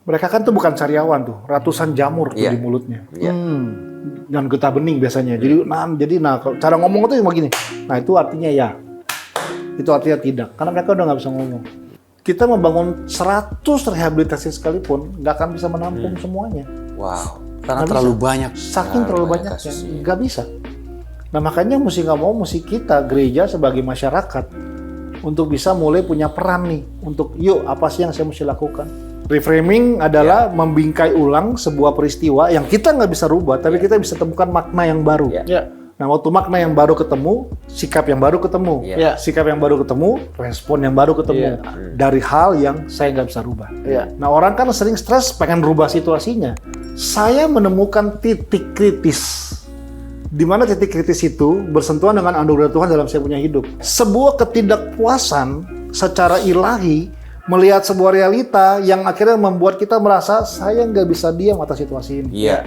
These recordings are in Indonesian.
Mereka kan tuh bukan sariawan tuh, ratusan jamur tuh di mulutnya. Dan getah bening biasanya. Jadi cara ngomong itu begini. Nah itu artinya ya. Itu artinya tidak. Karena mereka udah nggak bisa ngomong. Kita membangun 100 rehabilitasi sekalipun nggak akan bisa menampung semuanya. Wow. Karena terlalu banyak. Saking terlalu banyaknya, nggak bisa. Nah makanya mesti kita gereja sebagai masyarakat untuk bisa mulai punya peran nih untuk yuk apa sih yang saya mesti lakukan. Reframing adalah membingkai ulang sebuah peristiwa yang kita nggak bisa rubah, tapi kita bisa temukan makna yang baru. Nah waktu makna yang baru ketemu, sikap yang baru ketemu, sikap yang baru ketemu, respon yang baru ketemu dari hal yang saya nggak bisa rubah. Nah orang kan sering stres pengen rubah situasinya. Saya menemukan titik kritis. Di mana titik kritis itu bersentuhan dengan anugerah Tuhan dalam saya punya hidup. Sebuah ketidakpuasan secara ilahi melihat sebuah realita yang akhirnya membuat kita merasa saya nggak bisa diam atas situasi ini. Iya.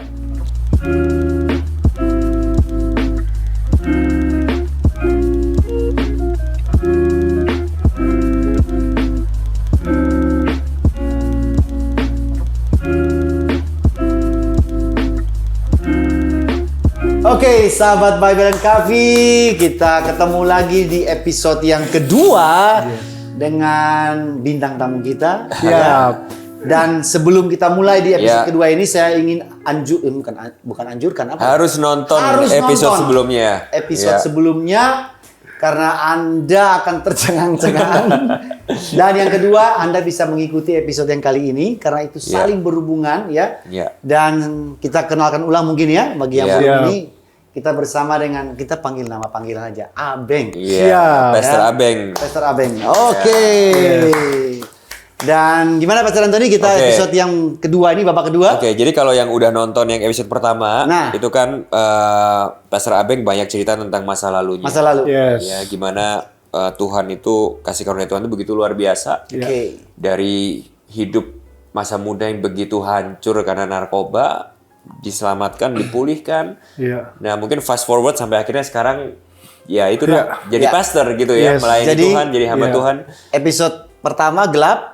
Oke, sahabat Bible and Coffee, kita ketemu lagi di episode yang kedua dengan bintang tamu kita. Dan sebelum kita mulai di episode kedua ini, saya ingin bukan anjurkan apa? Harus nonton episode sebelumnya. Episode sebelumnya karena Anda akan tercengang-cengang. Dan yang kedua, Anda bisa mengikuti episode yang kali ini karena itu saling berhubungan ya. Dan kita kenalkan ulang mungkin ya bagi yang belum ini. Kita bersama dengan, kita panggil nama panggilan aja, Abeng. Pastor Abeng. Pastor Abeng. Oke. Dan gimana Pastor Anthony, kita episode yang kedua ini, babak kedua? Jadi kalau yang udah nonton yang episode pertama, itu kan Pastor Abeng banyak cerita tentang masa lalunya. Masa lalu. Ya, gimana Tuhan itu, kasih karunia Tuhan itu begitu luar biasa. Dari hidup masa muda yang begitu hancur karena narkoba, diselamatkan, dipulihkan. Nah mungkin fast forward sampai akhirnya sekarang ya itu jadi pastor gitu ya, melayani Tuhan, jadi hamba Tuhan. Episode pertama gelap.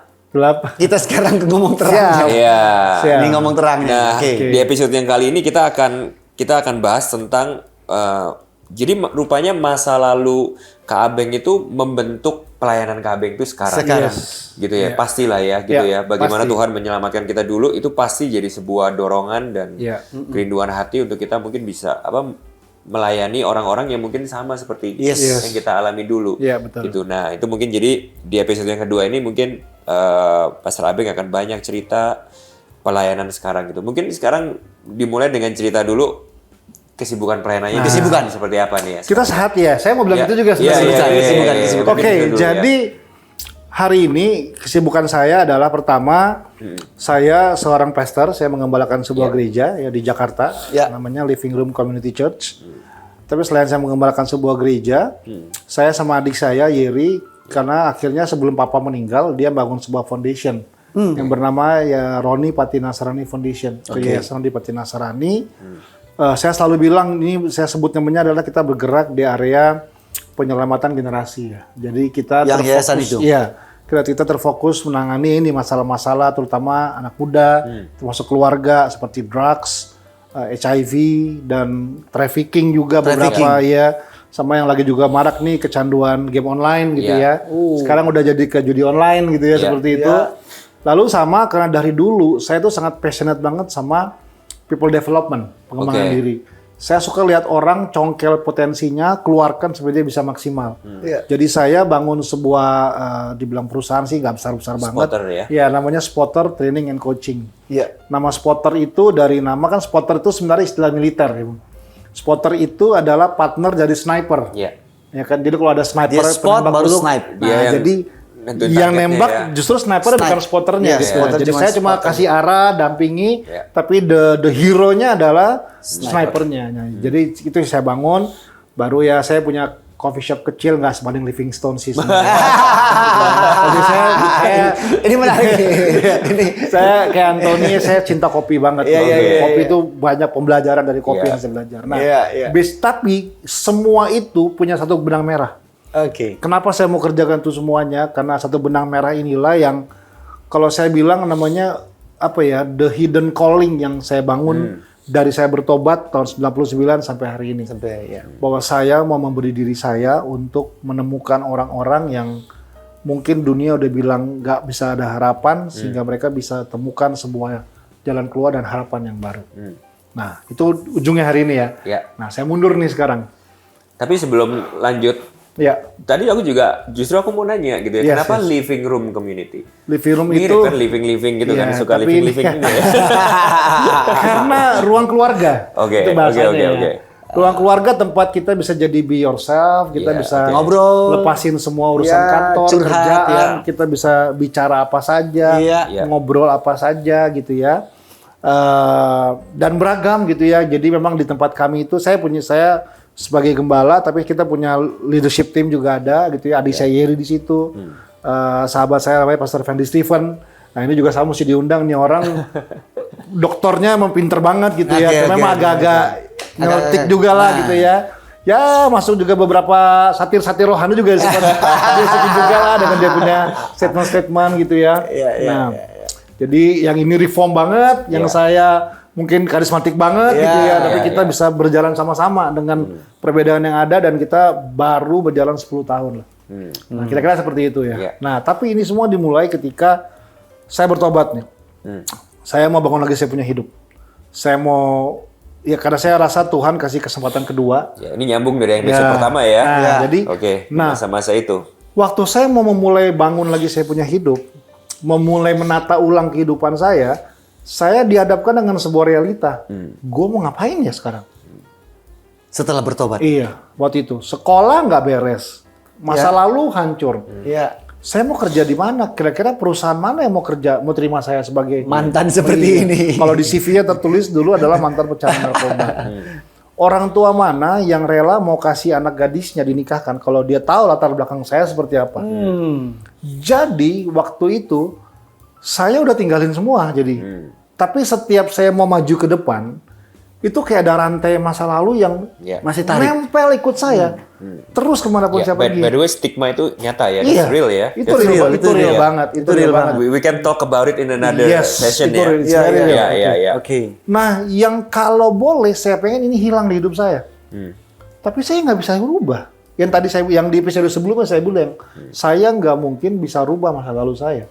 Kita sekarang ngomong terang. Ini ngomong terangnya. Nah, di episode yang kali ini kita akan bahas tentang jadi rupanya masa lalu Kak Abeng itu membentuk pelayanan Kak Abeng itu sekarang. Gitu ya, pastilah ya gitu ya. Bagaimana Tuhan menyelamatkan kita dulu itu pasti jadi sebuah dorongan dan kerinduan hati untuk kita mungkin bisa melayani orang-orang yang mungkin sama seperti yang kita alami dulu. Gitu. Nah, itu mungkin jadi di episode yang kedua ini mungkin Pastor Abeng akan banyak cerita pelayanan sekarang gitu. Mungkin sekarang dimulai dengan cerita dulu kesibukan pelayanannya. Kesibukan seperti apa nih ya? Kita sehat ya. Saya mau bilang itu juga sebenarnya. Oke, jadi hari ini kesibukan saya adalah pertama saya seorang pastor, saya mengembalakan sebuah gereja ya di Jakarta, namanya Living Room Community Church. Tapi selain saya mengembalakan sebuah gereja, saya sama adik saya Yeri, karena akhirnya sebelum papa meninggal dia bangun sebuah foundation yang bernama ya Roni Pati Nasrani Foundation, Yayasan di Pati Nasrani. Saya selalu bilang ini saya sebut namanya adalah kita bergerak di area penyelamatan generasi ya. Jadi kita yang yayasan itu. Iya. Kita terfokus menangani ini masalah-masalah terutama anak muda, termasuk keluarga seperti drugs, HIV dan trafficking juga beberapa ya. Sama yang lagi juga marak nih kecanduan game online gitu ya. Sekarang udah jadi ke judi online gitu ya seperti itu. Lalu sama karena dari dulu saya tuh sangat passionate banget sama people development, pengembangan diri. Saya suka lihat orang congkel potensinya, keluarkan supaya dia bisa maksimal. Jadi saya bangun sebuah, dibilang perusahaan sih nggak besar-besar banget. Spotter ya? Ya, namanya Spotter Training and Coaching. Nama Spotter itu dari nama kan Spotter itu sebenarnya istilah militer. Ya. Spotter itu adalah partner jadi sniper. Ya kan, jadi kalau ada sniper, dia spot baru snipe. Nah, jadi yang nembak justru sniper bukan spotternya gitu. Jadi saya cuma kasih arah, dampingi, tapi the hero-nya adalah snipernya. Nah, jadi itu saya bangun, baru ya saya punya coffee shop kecil, nggak sebanding Livingstone sih sebenarnya. Jadi saya ini menarik. Saya kayak Anthony, saya cinta kopi banget. Kopi itu banyak pembelajaran dari kopi yang saya belajar. Nah, tapi semua itu punya satu benang merah. Kenapa saya mau kerjakan itu semuanya? Karena satu benang merah inilah yang kalau saya bilang namanya the hidden calling yang saya bangun dari saya bertobat tahun 99 sampai hari ini. Bahwa saya mau memberi diri saya untuk menemukan orang-orang yang mungkin dunia udah bilang nggak bisa ada harapan, sehingga mereka bisa temukan sebuah jalan keluar dan harapan yang baru. Nah, itu ujungnya hari ini ya. Nah, saya mundur nih sekarang. Tapi sebelum lanjut, tadi justru aku mau nanya gitu ya, kenapa living room community? Living room mirip itu kan living gitu kan, suka living gitu ya. Karena ruang keluarga. Itu bahasanya. Oke. Ruang keluarga tempat kita bisa jadi be yourself, kita bisa ngobrol, lepasin semua urusan kantor, curhat, kerjaan, kita bisa bicara apa saja, ngobrol apa saja gitu ya. Dan beragam gitu ya. Jadi memang di tempat kami itu saya sebagai gembala, tapi kita punya leadership team juga ada gitu ya. Adik saya Yeri di situ, sahabat saya namanya Pastor Fendi Stephen. Nah ini juga saya mesti diundang nih orang, doktornya emang pinter banget gitu ya. Memang agak-agak ngetik juga lah gitu ya. Ya masuk juga beberapa satir-satir rohani juga dia suka juga lah dengan dia punya statement-statement gitu ya. Jadi yang ini reform banget, yang saya mungkin karismatik banget gitu ya. Tapi kita bisa berjalan sama-sama dengan perbedaan yang ada dan kita baru berjalan 10 tahun lah. Nah kira-kira seperti itu ya. Nah tapi ini semua dimulai ketika saya bertobat nih. Saya mau bangun lagi saya punya hidup. Saya mau karena saya rasa Tuhan kasih kesempatan kedua. Ini nyambung dari episode pertama ya. Jadi, masa-masa itu. Waktu saya mau memulai bangun lagi saya punya hidup, memulai menata ulang kehidupan saya dihadapkan dengan sebuah realita. Gue mau ngapain ya sekarang? Setelah bertobat? Iya, waktu itu. Sekolah nggak beres. Masa lalu hancur. Saya mau kerja di mana? Kira-kira perusahaan mana yang mau terima saya sebagai mantan seperti ini? Kalau di CV-nya tertulis dulu adalah mantan pecandu narkoba. Orang tua mana yang rela mau kasih anak gadisnya dinikahkan kalau dia tahu latar belakang saya seperti apa? Jadi waktu itu saya udah tinggalin semua jadi. Tapi setiap saya mau maju ke depan, itu kayak ada rantai masa lalu yang masih tarik, nempel ikut saya. Terus kemanapun saya pergi. By the way, stigma itu nyata ya, it's real ya. Itu real banget. Itu real banget. We can talk about it in another session ya. Oke. Nah, yang kalau boleh saya pengen ini hilang di hidup saya. Tapi saya nggak bisa rubah. Yang tadi yang di episode sebelumnya saya bilang, saya nggak mungkin bisa rubah masa lalu saya.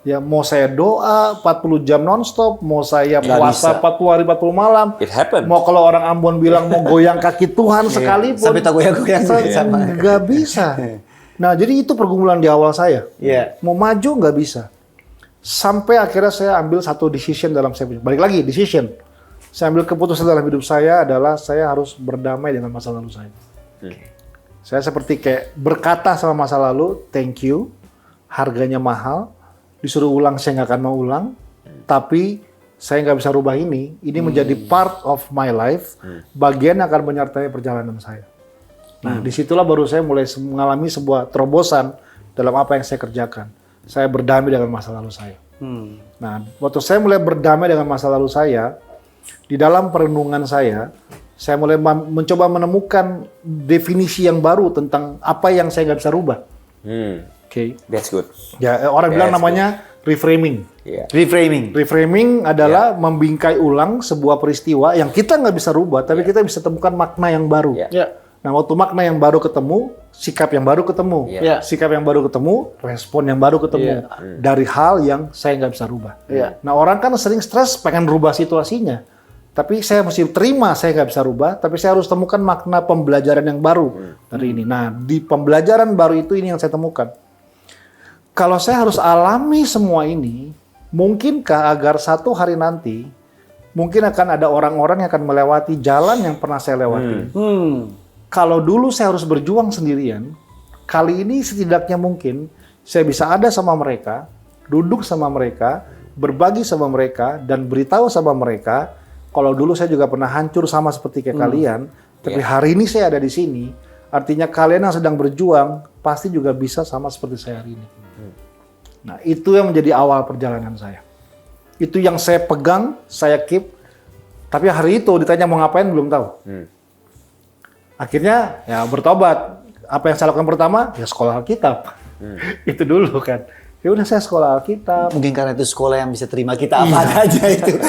Ya mau saya doa 40 jam nonstop, mau saya puasa 40 hari 40 malam. It happened. Mau kalau orang Ambon bilang mau goyang kaki Tuhan sekalipun. Sampai tak goyang-goyang nggak bisa. Nah jadi itu pergumulan di awal saya. Mau maju nggak bisa. Sampai akhirnya saya ambil satu decision dalam saya punya. Balik lagi decision. Saya ambil keputusan dalam hidup saya adalah saya harus berdamai dengan masa lalu saya. Saya seperti kayak berkata sama masa lalu, thank you, harganya mahal. Disuruh ulang saya nggak akan mau ulang, tapi saya nggak bisa rubah ini menjadi part of my life, bagian yang akan menyertai perjalanan saya. Nah disitulah baru saya mulai mengalami sebuah terobosan dalam apa yang saya kerjakan. Saya berdamai dengan masa lalu saya. Nah waktu saya mulai berdamai dengan masa lalu saya, di dalam perenungan saya mulai mencoba menemukan definisi yang baru tentang apa yang saya nggak bisa rubah. That's good. Ya, orang bilang namanya reframing. Reframing adalah membingkai ulang sebuah peristiwa yang kita nggak bisa rubah, tapi kita bisa temukan makna yang baru. Nah, waktu makna yang baru ketemu, sikap yang baru ketemu. Sikap yang baru ketemu, respon yang baru ketemu. Dari hal yang saya nggak bisa rubah. Nah, orang kan sering stres pengen rubah situasinya. Tapi saya mesti terima saya nggak bisa rubah, tapi saya harus temukan makna pembelajaran yang baru dari ini. Nah, di pembelajaran baru itu ini yang saya temukan. Kalau saya harus alami semua ini, mungkinkah agar satu hari nanti, mungkin akan ada orang-orang yang akan melewati jalan yang pernah saya lewati. Kalau dulu saya harus berjuang sendirian, kali ini setidaknya mungkin saya bisa ada sama mereka, duduk sama mereka, berbagi sama mereka, dan beritahu sama mereka, kalau dulu saya juga pernah hancur sama seperti kayak kalian, tapi hari ini saya ada di sini, artinya kalian yang sedang berjuang, pasti juga bisa sama seperti saya hari ini. Nah, itu yang menjadi awal perjalanan saya. Itu yang saya pegang, saya keep. Tapi hari itu ditanya mau ngapain belum tahu. Akhirnya ya bertobat. Apa yang saya lakukan pertama? Ya sekolah Alkitab. Itu dulu kan. Ya udah saya sekolah Alkitab. Mungkin karena itu sekolah yang bisa terima kita apa aja itu.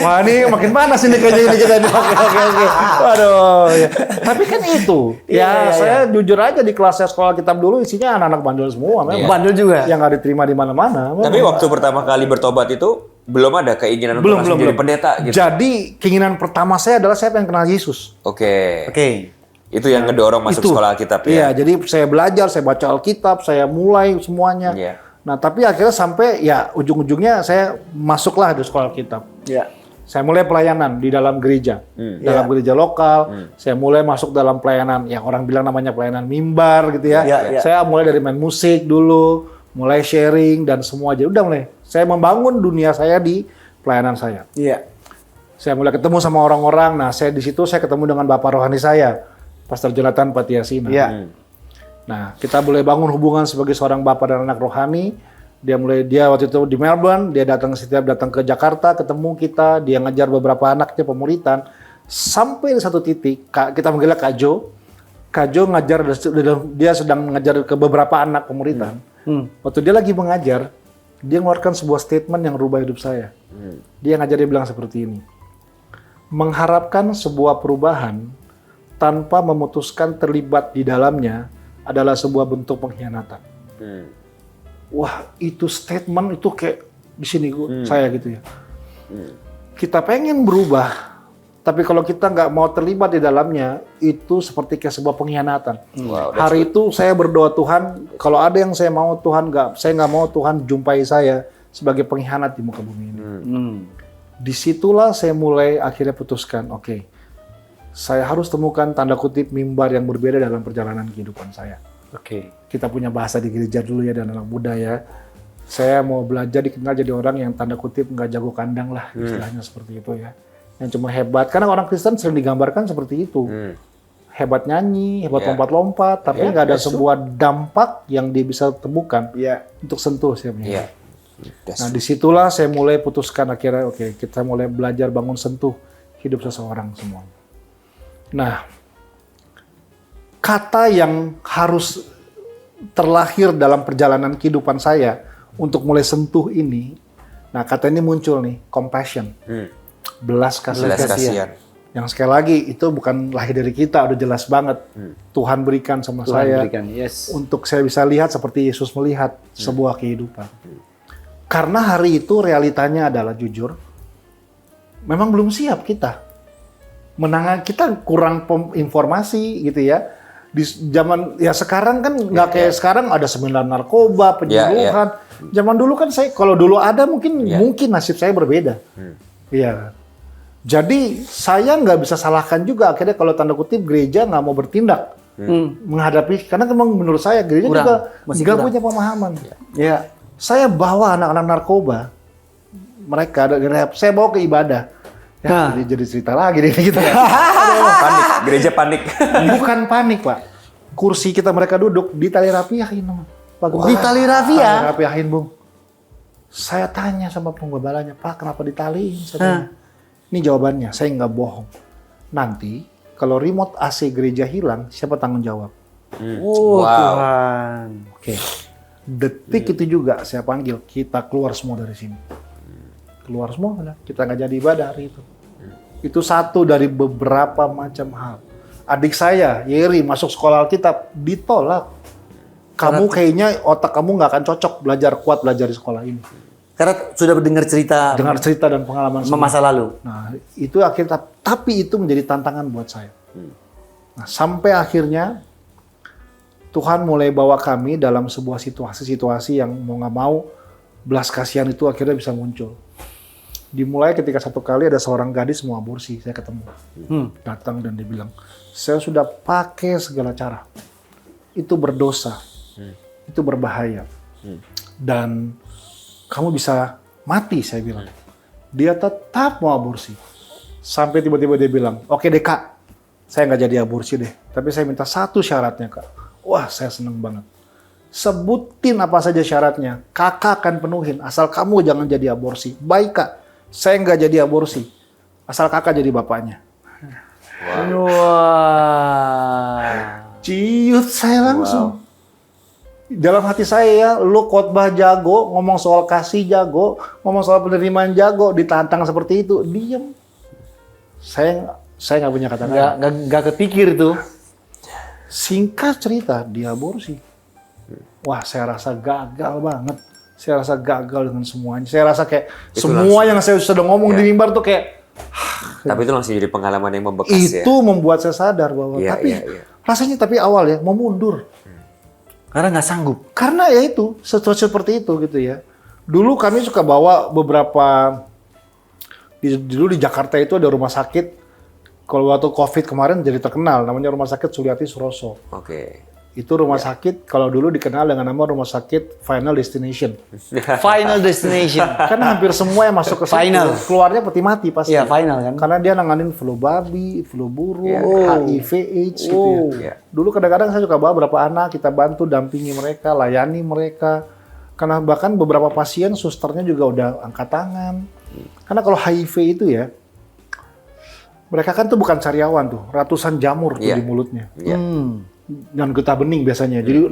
Wah ini makin panas ini kayaknya ini kita ini. Oke. Waduh. Ya. Tapi kan itu. Ya saya jujur aja di kelas saya sekolah Alkitab dulu isinya anak-anak bandel semua. Bandel juga. Yang nggak diterima di mana-mana. Tapi waktu pertama kali bertobat itu belum ada keinginan untuk langsung jadi pendeta gitu. Jadi keinginan pertama saya adalah saya pengen kenal Yesus. Oke. Itu yang Nah, ngedorong masuk sekolah Alkitab ya. Iya, jadi saya belajar, saya baca Alkitab, saya mulai semuanya. Iya. Nah, tapi akhirnya sampai ya ujung-ujungnya saya masuklah di sekolah Alkitab. Iya. Saya mulai pelayanan di dalam gereja, dalam gereja lokal. Saya mulai masuk dalam pelayanan yang orang bilang namanya pelayanan mimbar gitu ya. Saya mulai dari main musik dulu, mulai sharing dan semua aja udah mulai. Saya membangun dunia saya di pelayanan saya. Iya. Saya mulai ketemu sama orang-orang. Nah, saya di situ saya ketemu dengan bapak rohani saya, Pastor Jonathan Patiasina. Iya. Nah, kita mulai bangun hubungan sebagai seorang bapak dan anak rohani. Dia waktu itu di Melbourne, dia setiap datang ke Jakarta, ketemu kita, dia ngajar beberapa anaknya pemuritan. Sampai di satu titik, kita manggilnya Kak Jo. Kak Jo ngajar, dia sedang mengajar ke beberapa anak pemuritan. Waktu dia lagi mengajar, dia mengeluarkan sebuah statement yang rubah hidup saya. Dia bilang seperti ini. Mengharapkan sebuah perubahan tanpa memutuskan terlibat di dalamnya adalah sebuah bentuk pengkhianatan. Wah, itu statement itu kayak di sini saya gitu ya. Kita pengen berubah, tapi kalau kita nggak mau terlibat di dalamnya, itu seperti kayak sebuah pengkhianatan. Hari itu saya berdoa, Tuhan, kalau ada yang saya mau Tuhan saya nggak mau Tuhan jumpai saya sebagai pengkhianat di muka bumi ini. Disitulah saya mulai akhirnya putuskan, oke. Saya harus temukan tanda kutip mimbar yang berbeda dalam perjalanan kehidupan saya. Kita punya bahasa di gereja dulu ya dan anak muda ya. Saya mau belajar dikenal jadi orang yang tanda kutip nggak jago kandang lah, istilahnya seperti itu ya. Yang cuma hebat, karena orang Kristen sering digambarkan seperti itu. Hebat nyanyi, hebat lompat-lompat, tapi nggak ada sebuah dampak yang dia bisa temukan untuk sentuh siapnya. Nah disitulah saya mulai putuskan akhirnya, oke, kita mulai belajar bangun sentuh hidup seseorang semua. Nah, kata yang harus terlahir dalam perjalanan kehidupan saya untuk mulai sentuh ini, nah kata ini muncul nih, compassion, belas kasihan. Yang sekali lagi itu bukan lahir dari kita, udah jelas banget. Tuhan berikan sama saya untuk saya bisa lihat seperti Yesus melihat sebuah kehidupan. Karena hari itu realitanya adalah jujur, memang belum siap kita. Kita kurang informasi gitu ya. Di zaman ya sekarang kan nggak kayak sekarang ada seminar narkoba, penyuluhan. Zaman dulu kan kalau dulu ada mungkin nasib saya berbeda. Iya. Jadi saya nggak bisa salahkan juga akhirnya kalau tanda kutip gereja nggak mau bertindak menghadapi, karena memang menurut saya gereja juga nggak punya pemahaman. Ya, saya bawa anak-anak narkoba, mereka saya bawa ke ibadah. Ya, jadi cerita lagi deh gitu. Panik, gereja panik. Bukan panik, Pak. Kursi mereka duduk ditali rapiahin, Pak. Ditali rapiahin, Bung. Saya tanya sama penggembalanya, Pak, kenapa ditaliin? Ini jawabannya, saya nggak bohong. Nanti kalau remote AC gereja hilang, siapa tanggung jawab? Tuhan. Oke. Detik itu juga saya panggil, kita keluar semua dari sini. Keluar semua, kita nggak jadi ibadah hari itu. Itu satu dari beberapa macam hal. Adik saya, Yeri, masuk sekolah Alkitab, ditolak. Kamu kayaknya otak kamu nggak akan cocok kuat belajar di sekolah ini. Karena sudah mendengar cerita. Dengar cerita dan pengalaman masa lalu. Nah, itu akhirnya, tapi itu menjadi tantangan buat saya. Nah, sampai akhirnya Tuhan mulai bawa kami dalam sebuah situasi yang mau nggak mau belas kasihan itu akhirnya bisa muncul. Dimulai ketika satu kali ada seorang gadis mau aborsi, saya ketemu. Datang dan dia bilang, saya sudah pakai segala cara. Itu berdosa. Itu berbahaya. Dan kamu bisa mati, saya bilang. Dia tetap mau aborsi. Sampai tiba-tiba dia bilang, oke deh Kak, saya nggak jadi aborsi deh. Tapi saya minta satu syaratnya Kak. Wah, saya seneng banget. Sebutin apa saja syaratnya. Kakak akan penuhin, asal kamu jangan jadi aborsi. Baik Kak. Saya nggak jadi aborsi, asal kakak jadi bapaknya. Wah. Ciut saya langsung. dalam hati saya ya, lu khotbah jago, ngomong soal kasih jago, ngomong soal penerimaan jago, ditantang seperti itu, diem. Saya nggak punya kata-kata. Nggak kepikir tuh. Singkat cerita, dia aborsi. Wah, saya rasa gagal banget. Saya rasa gagal dengan semuanya. Saya rasa kayak Itu semua yang saya sudah ngomong di mimbar tuh kayak... Tapi itu langsung jadi pengalaman yang membekas ya. Itu membuat saya sadar bahwa rasanya awal ya mau mundur. Karena nggak sanggup. Karena ya itu, situasi seperti itu gitu ya. Dulu kami suka bawa beberapa, dulu di Jakarta itu ada rumah sakit, kalau waktu COVID kemarin jadi terkenal, namanya Rumah Sakit Suliati Suroso. Oke. Itu rumah sakit, kalau dulu dikenal dengan nama Rumah Sakit Final Destination. Final destination. Karena hampir semua yang masuk ke situ, keluarnya peti mati pasti. Iya, final kan. Karena dia nanganin flu babi, flu burung, HIV, AIDS gitu ya. Dulu kadang-kadang saya suka bawa beberapa anak, kita bantu, dampingi mereka, layani mereka. Karena bahkan beberapa pasien, susternya juga udah angkat tangan. Karena kalau HIV itu ya, mereka kan tuh bukan sariawan tuh, ratusan jamur tuh di mulutnya. Dan getah bening biasanya. Jadi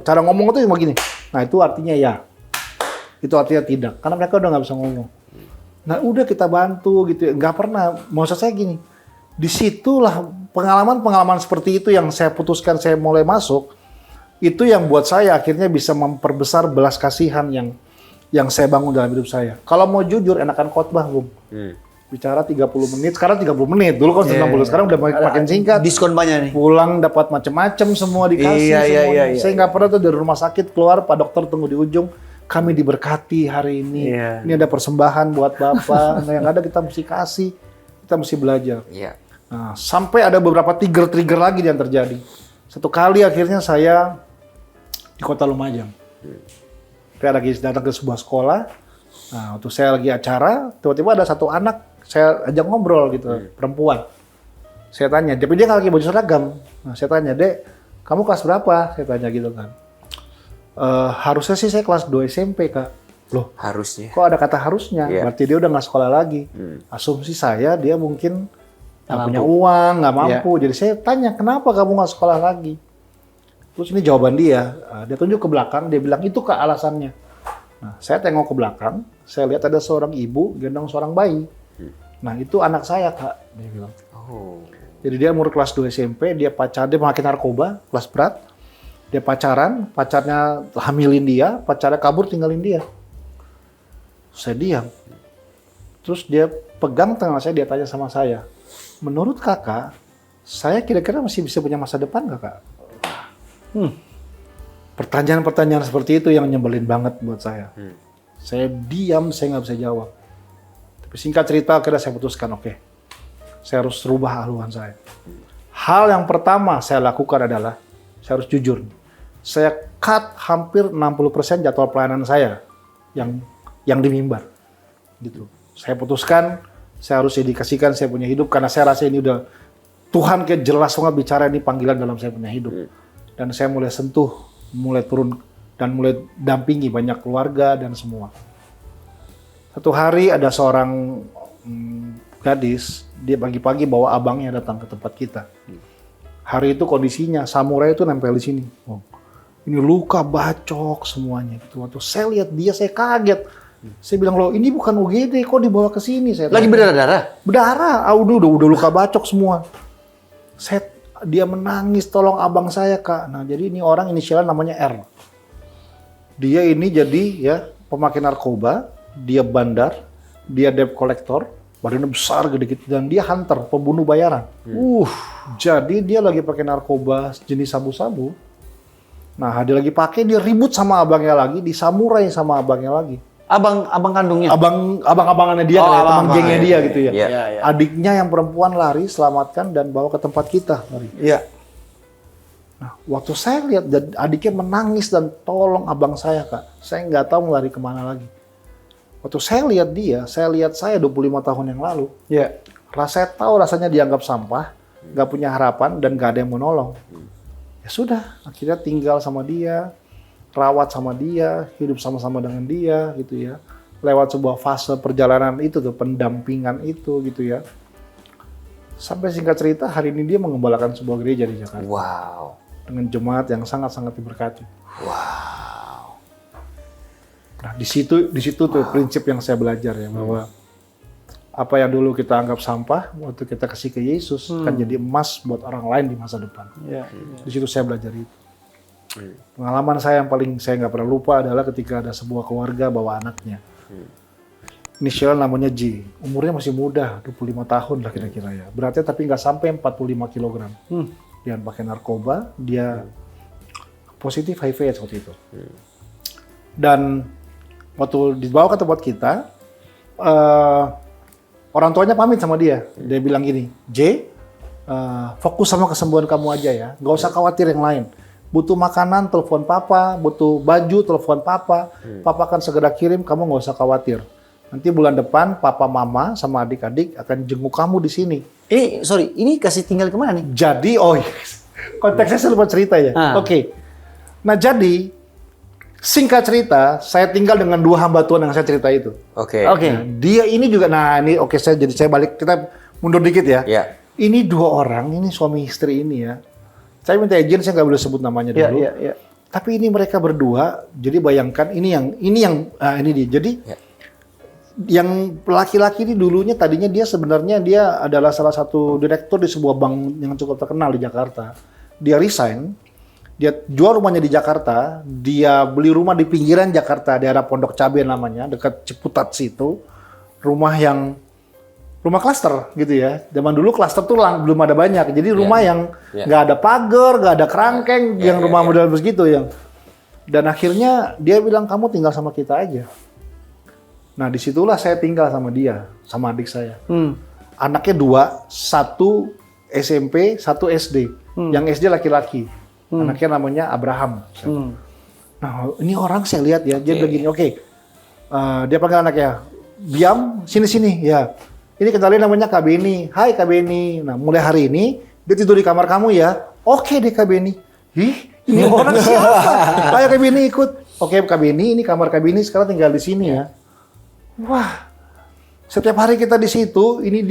cara ngomong itu cuma gini. Nah, itu artinya ya. Itu artinya tidak. Karena mereka udah nggak bisa ngomong. Nah, udah kita bantu gitu ya. Nggak pernah. Maksud saya gini. Disitulah pengalaman-pengalaman seperti itu yang saya putuskan saya mulai masuk. Itu yang buat saya akhirnya bisa memperbesar belas kasihan yang saya bangun dalam hidup saya. Kalau mau jujur, enakan khotbah, Bung. Bicara 30 menit, sekarang 30 menit. Dulu kan 90, sekarang udah makin singkat. Diskon banyak nih. Pulang dapat macam-macam semua dikasih semuanya. Saya nggak pernah tuh dari rumah sakit keluar, Pak Dokter tunggu di ujung. Kami diberkati hari ini. Ini ada persembahan buat Bapak. Nah, yang ada kita mesti kasih, kita mesti belajar. Nah, sampai ada beberapa trigger lagi yang terjadi. Satu kali akhirnya saya di Kota Lumajang. Saya lagi datang ke sebuah sekolah. Nah, waktu saya lagi acara, tiba-tiba ada satu anak, saya ajak ngobrol gitu, perempuan. Saya tanya, tapi dia nggak pakai baju seragam. Nah, saya tanya, Dek, kamu kelas berapa? Saya tanya gitu kan. Harusnya sih saya kelas 2 SMP, Kak. Loh, harusnya. Kok ada kata harusnya? Berarti dia udah nggak sekolah lagi. Asumsi saya, dia mungkin nggak punya uang, nggak mampu. Jadi saya tanya, kenapa kamu nggak sekolah lagi? Terus ini jawaban dia. Dia tunjuk ke belakang, dia bilang, itu Kak alasannya. Nah, saya tengok ke belakang, saya lihat ada seorang ibu gendong seorang bayi. Nah, itu anak saya, Kak, dia bilang. Jadi dia umur kelas 2 SMP, dia memakai narkoba, kelas berat. Dia pacarnya hamilin dia, pacarnya kabur tinggalin dia. Saya diam. Terus dia pegang tangan saya, dia tanya sama saya, menurut Kakak, saya kira-kira masih bisa punya masa depan nggak, Kak? Pertanyaan-pertanyaan seperti itu yang nyebelin banget buat saya. Saya diam, saya nggak bisa jawab. Tapi singkat cerita, akhirnya saya putuskan, oke, saya harus rubah haluan saya. Hal yang pertama saya lakukan adalah, saya harus jujur. Saya cut hampir 60% jadwal pelayanan saya yang di mimbar. Gitu. Saya putuskan, saya harus dedikasikan saya punya hidup, karena saya rasa ini udah, Tuhan kayak jelas banget bicara ini panggilan dalam saya punya hidup. Dan saya mulai sentuh, mulai turun dan mulai dampingi banyak keluarga dan semua. Satu hari ada seorang gadis, dia pagi-pagi bawa abangnya datang ke tempat kita. Hari itu kondisinya samurai itu nempel di sini. Ini luka bacok semuanya. Waktu saya lihat dia, saya kaget. Saya bilang, loh ini bukan UGD, kok dibawa ke sini? Lagi berdarah-darah? Berdarah, udah luka bacok semua. Dia menangis, tolong abang saya, Kak. Nah, jadi ini orang inisialnya namanya R. Dia ini jadi ya pemakai narkoba, dia bandar, dia debt collector, badannya besar gede gitu, dan dia hunter, pembunuh bayaran. Jadi dia lagi pakai narkoba jenis sabu-sabu. Nah, dia lagi pakai, dia ribut sama abangnya lagi, disamurai sama abangnya lagi. Abang kandungnya? Abang-abangannya dia, teman gengnya dia gitu ya. Yeah. Adiknya yang perempuan lari, selamatkan dan bawa ke tempat kita. Nah, waktu saya lihat adiknya menangis dan tolong abang saya, Kak. Saya nggak tahu lari kemana lagi. Waktu saya lihat dia, saya lihat saya 25 tahun yang lalu. Saya tahu rasanya dianggap sampah, nggak punya harapan dan nggak ada yang mau nolong. Ya sudah, akhirnya tinggal sama dia, rawat sama dia, hidup sama-sama dengan dia gitu ya. Lewat sebuah fase perjalanan itu tuh, pendampingan itu gitu ya. Sampai singkat cerita, hari ini dia mengembalakan sebuah gereja di Jakarta. Wow. dengan jemaat yang sangat-sangat diberkati. Nah, di situ tuh prinsip yang saya belajar ya, bahwa apa yang dulu kita anggap sampah, waktu kita kasih ke Yesus kan jadi emas buat orang lain di masa depan. Di situ saya belajar itu. Pengalaman saya yang paling saya nggak pernah lupa adalah ketika ada sebuah keluarga bawa anaknya. Inisial namanya J, umurnya masih muda, 25 tahun lah kira-kira ya. Beratnya tapi nggak sampai 45 kg. Dia pakai narkoba, dia positif HIV waktu itu. Dan waktu dibawa ke tempat kita, orang tuanya pamit sama dia. Dia bilang gini, J, fokus sama kesembuhan kamu aja ya. Nggak usah khawatir yang lain. Butuh makanan, telepon papa. Butuh baju, telepon papa. Papa akan segera kirim, kamu nggak usah khawatir. Nanti bulan depan, papa, mama, sama adik-adik akan jenguk kamu di sini. Sorry, ini kasih tinggal kemana nih? Jadi, konteksnya saya lupa cerita ya. Oke. Nah, jadi singkat cerita, saya tinggal dengan 2 hamba Tuhan yang saya cerita itu. Oke. Nah, dia ini juga, saya balik, kita mundur dikit ya. Ini 2 orang, ini suami istri ini ya. Saya minta izin, saya nggak boleh sebut namanya dulu. Tapi ini mereka berdua, jadi bayangkan ini dia. Jadi yang laki-laki ini dulunya tadinya dia sebenarnya dia adalah salah satu direktur di sebuah bank yang cukup terkenal di Jakarta. Dia resign. Dia jual rumahnya di Jakarta, dia beli rumah di pinggiran Jakarta, daerah Pondok Cabe namanya, dekat Ciputat situ. Rumah klaster gitu ya. Zaman dulu klaster tuh belum ada banyak. Jadi rumah yang nggak ada pagar, nggak ada kerangkeng, yang rumah model begitu yang. Dan akhirnya dia bilang, kamu tinggal sama kita aja. Nah disitulah saya tinggal sama dia, sama adik saya. Anaknya 2, 1 SMP, 1 SD. Yang SD laki-laki. Anaknya namanya Abraham. Nah, ini orang saya lihat ya, dia bilang gini, dia panggil anaknya, Biam, sini-sini, ya. Ini kenalin namanya Kak Beni. Hai Kak Beni. Nah, mulai hari ini, dia tidur di kamar kamu ya. Oke deh Kak Beni. Ini orang siapa? Ayo Kak Beni ikut. Oke Kak Beni, ini kamar Kak Beni, sekarang tinggal di sini ya. Wah, setiap hari kita di situ, ini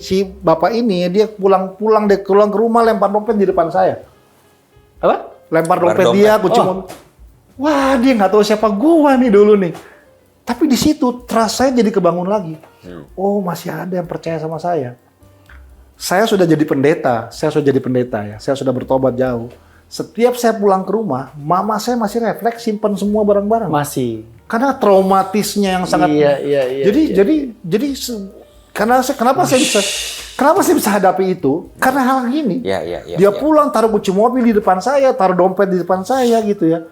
si bapak ini, dia pulang ke rumah, lempar dompet di depan saya. Apa? Lempar dompet dia, kunci mobil. Wah, dia nggak tahu siapa gua nih dulu nih. Tapi di situ trust saya jadi kebangun lagi. Oh, masih ada yang percaya sama saya. Saya sudah jadi pendeta ya. Saya sudah bertobat jauh. Setiap saya pulang ke rumah, mama saya masih refleks simpan semua barang-barang. Masih. Karena traumatisnya yang sangat. Jadi kenapa saya bisa hadapi itu? Karena hal gini. Dia pulang taruh kunci mobil di depan saya, taruh dompet di depan saya gitu ya.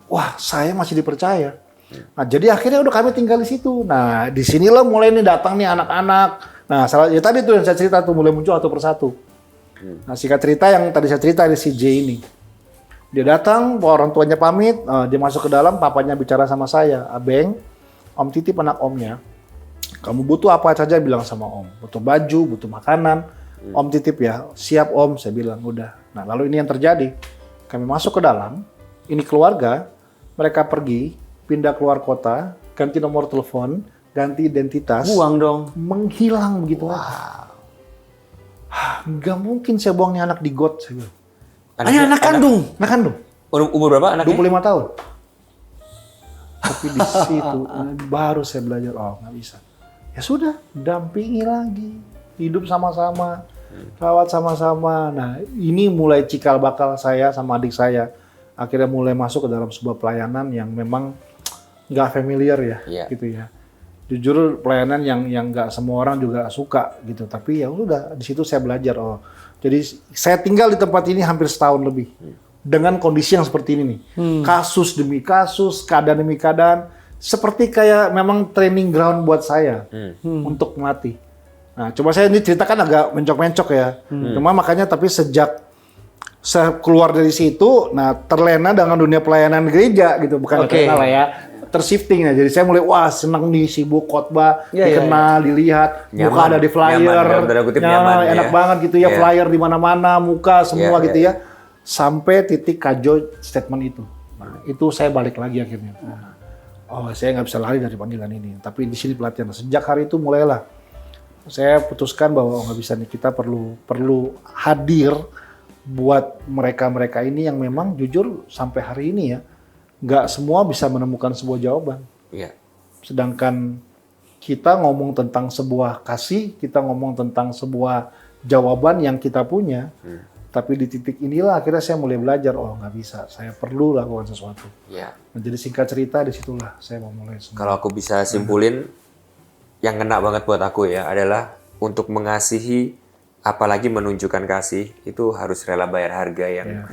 Wah, saya masih dipercaya. Nah, jadi akhirnya udah kami tinggal di situ. Nah, di sinilah mulai nih datang nih anak-anak. Nah, tadi tuh yang saya cerita tuh mulai muncul satu persatu. Nah, singkat cerita yang tadi saya cerita ada si J ini. Dia datang, orang tuanya pamit, dia masuk ke dalam, papanya bicara sama saya, Abeng, Om titip anak Omnya. Kamu butuh apa saja bilang sama Om. Butuh baju, butuh makanan. Om titip ya. Siap Om, saya bilang udah. Nah lalu ini yang terjadi. Kami masuk ke dalam. Ini keluarga. Mereka pergi, pindah keluar kota, ganti nomor telepon, ganti identitas. Buang dong. Menghilang begitu. Nggak mungkin saya buang nih anak di got. Anak kandung. Anak kandung. Umur berapa anaknya? 25 tahun. Tapi di situ baru saya belajar, nggak bisa. Ya sudah, dampingi lagi, hidup sama-sama, rawat sama-sama. Nah, ini mulai cikal bakal saya sama adik saya. Akhirnya mulai masuk ke dalam sebuah pelayanan yang memang nggak familiar ya, gitu ya. Jujur pelayanan yang nggak semua orang juga suka gitu. Tapi ya udah, di situ saya belajar. Jadi saya tinggal di tempat ini hampir setahun lebih dengan kondisi yang seperti ini nih. Kasus demi kasus, keadaan demi keadaan. Seperti kayak memang training ground buat saya untuk melatih. Nah, coba saya ini ceritakan agak mencok-mencok ya. Cuma makanya tapi sejak saya keluar dari situ, nah terlena dengan dunia pelayanan gereja gitu, bukan terlena lah ya, tershifting ya. Jadi saya mulai senang nih sibuk khotbah, dikenal, dilihat, muka ada di flyer, nyaman, enak banget gitu ya, flyer di mana-mana, muka semua gitu ya. Sampai titik Kajo statement itu. Nah, itu saya balik lagi akhirnya. Saya nggak bisa lari dari panggilan ini. Tapi di sini pelatihan. Sejak hari itu mulailah saya putuskan bahwa nggak bisa nih, kita perlu hadir buat mereka-mereka ini yang memang jujur sampai hari ini ya, nggak semua bisa menemukan sebuah jawaban. Iya. Sedangkan kita ngomong tentang sebuah kasih, kita ngomong tentang sebuah jawaban yang kita punya, tapi di titik inilah akhirnya saya mulai belajar, oh nggak bisa, saya perlu lakukan sesuatu. Iya. Nah, jadi singkat cerita disitulah saya mau mulai semua. Kalau aku bisa simpulin, yang kena banget buat aku ya adalah untuk mengasihi, apalagi menunjukkan kasih, itu harus rela bayar harga yang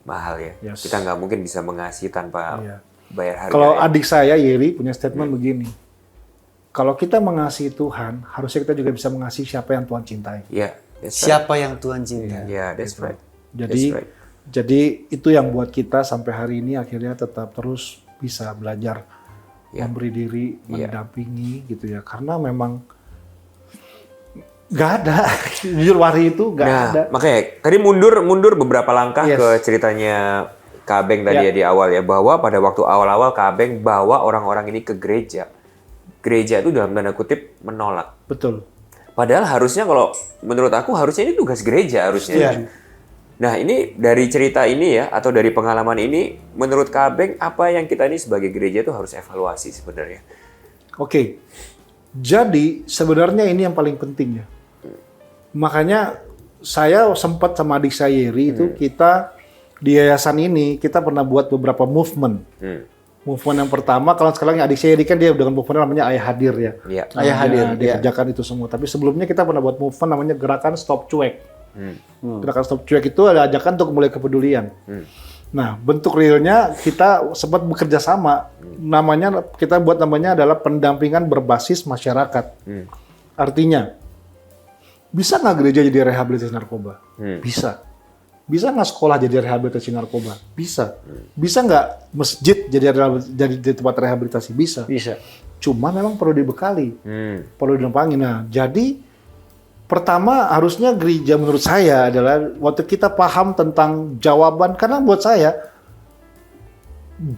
mahal ya. Yes. Kita nggak mungkin bisa mengasihi tanpa bayar harga. Kalau ya. adik saya Yeri punya statement begini, kalau kita mengasihi Tuhan, harusnya kita juga bisa mengasihi siapa yang Tuhan cintai. Iya. That's right. Siapa yang Tuhan cinta? Yeah, that's right. Jadi itu yang buat kita sampai hari ini akhirnya tetap terus bisa belajar memberi diri, mendampingi gitu ya. Karena memang nggak ada, jujur Wari itu nggak ada. Makanya tadi mundur beberapa langkah ke ceritanya Kak Abeng tadi ya di awal ya, bahwa pada waktu awal-awal Kak Abeng bawa orang-orang ini ke gereja. Gereja itu dalam tanda kutip menolak. Betul. Padahal harusnya kalau menurut aku harusnya ini tugas gereja harusnya. Iya. Nah ini dari cerita ini ya atau dari pengalaman ini menurut Kak Abeng apa yang kita ini sebagai gereja itu harus evaluasi sebenarnya? Oke. Jadi sebenarnya ini yang paling penting ya. Makanya saya sempat sama adik saya Yeri itu kita di yayasan ini kita pernah buat beberapa movement. Movement yang pertama, kalau sekarang adik saya Yeri kan dia dengan movement namanya Ayah Hadir ya. Iya. Ayah Hadir, dia kerjakan itu semua. Tapi sebelumnya kita pernah buat movement namanya Gerakan Stop Cuek. Gerakan Stop Cuek itu ada ajakan untuk mulai kepedulian. Nah, bentuk realnya kita sempat bekerja sama. Namanya kita buat namanya adalah pendampingan berbasis masyarakat. Artinya, bisa nggak gereja jadi rehabilitasi narkoba? Bisa. Bisa nggak sekolah jadi rehabilitasi narkoba? Bisa. Bisa nggak masjid jadi tempat rehabilitasi? Bisa. Bisa. Cuma memang perlu dibekali, perlu didampingi. Nah, jadi pertama harusnya gereja menurut saya adalah waktu kita paham tentang jawaban, karena buat saya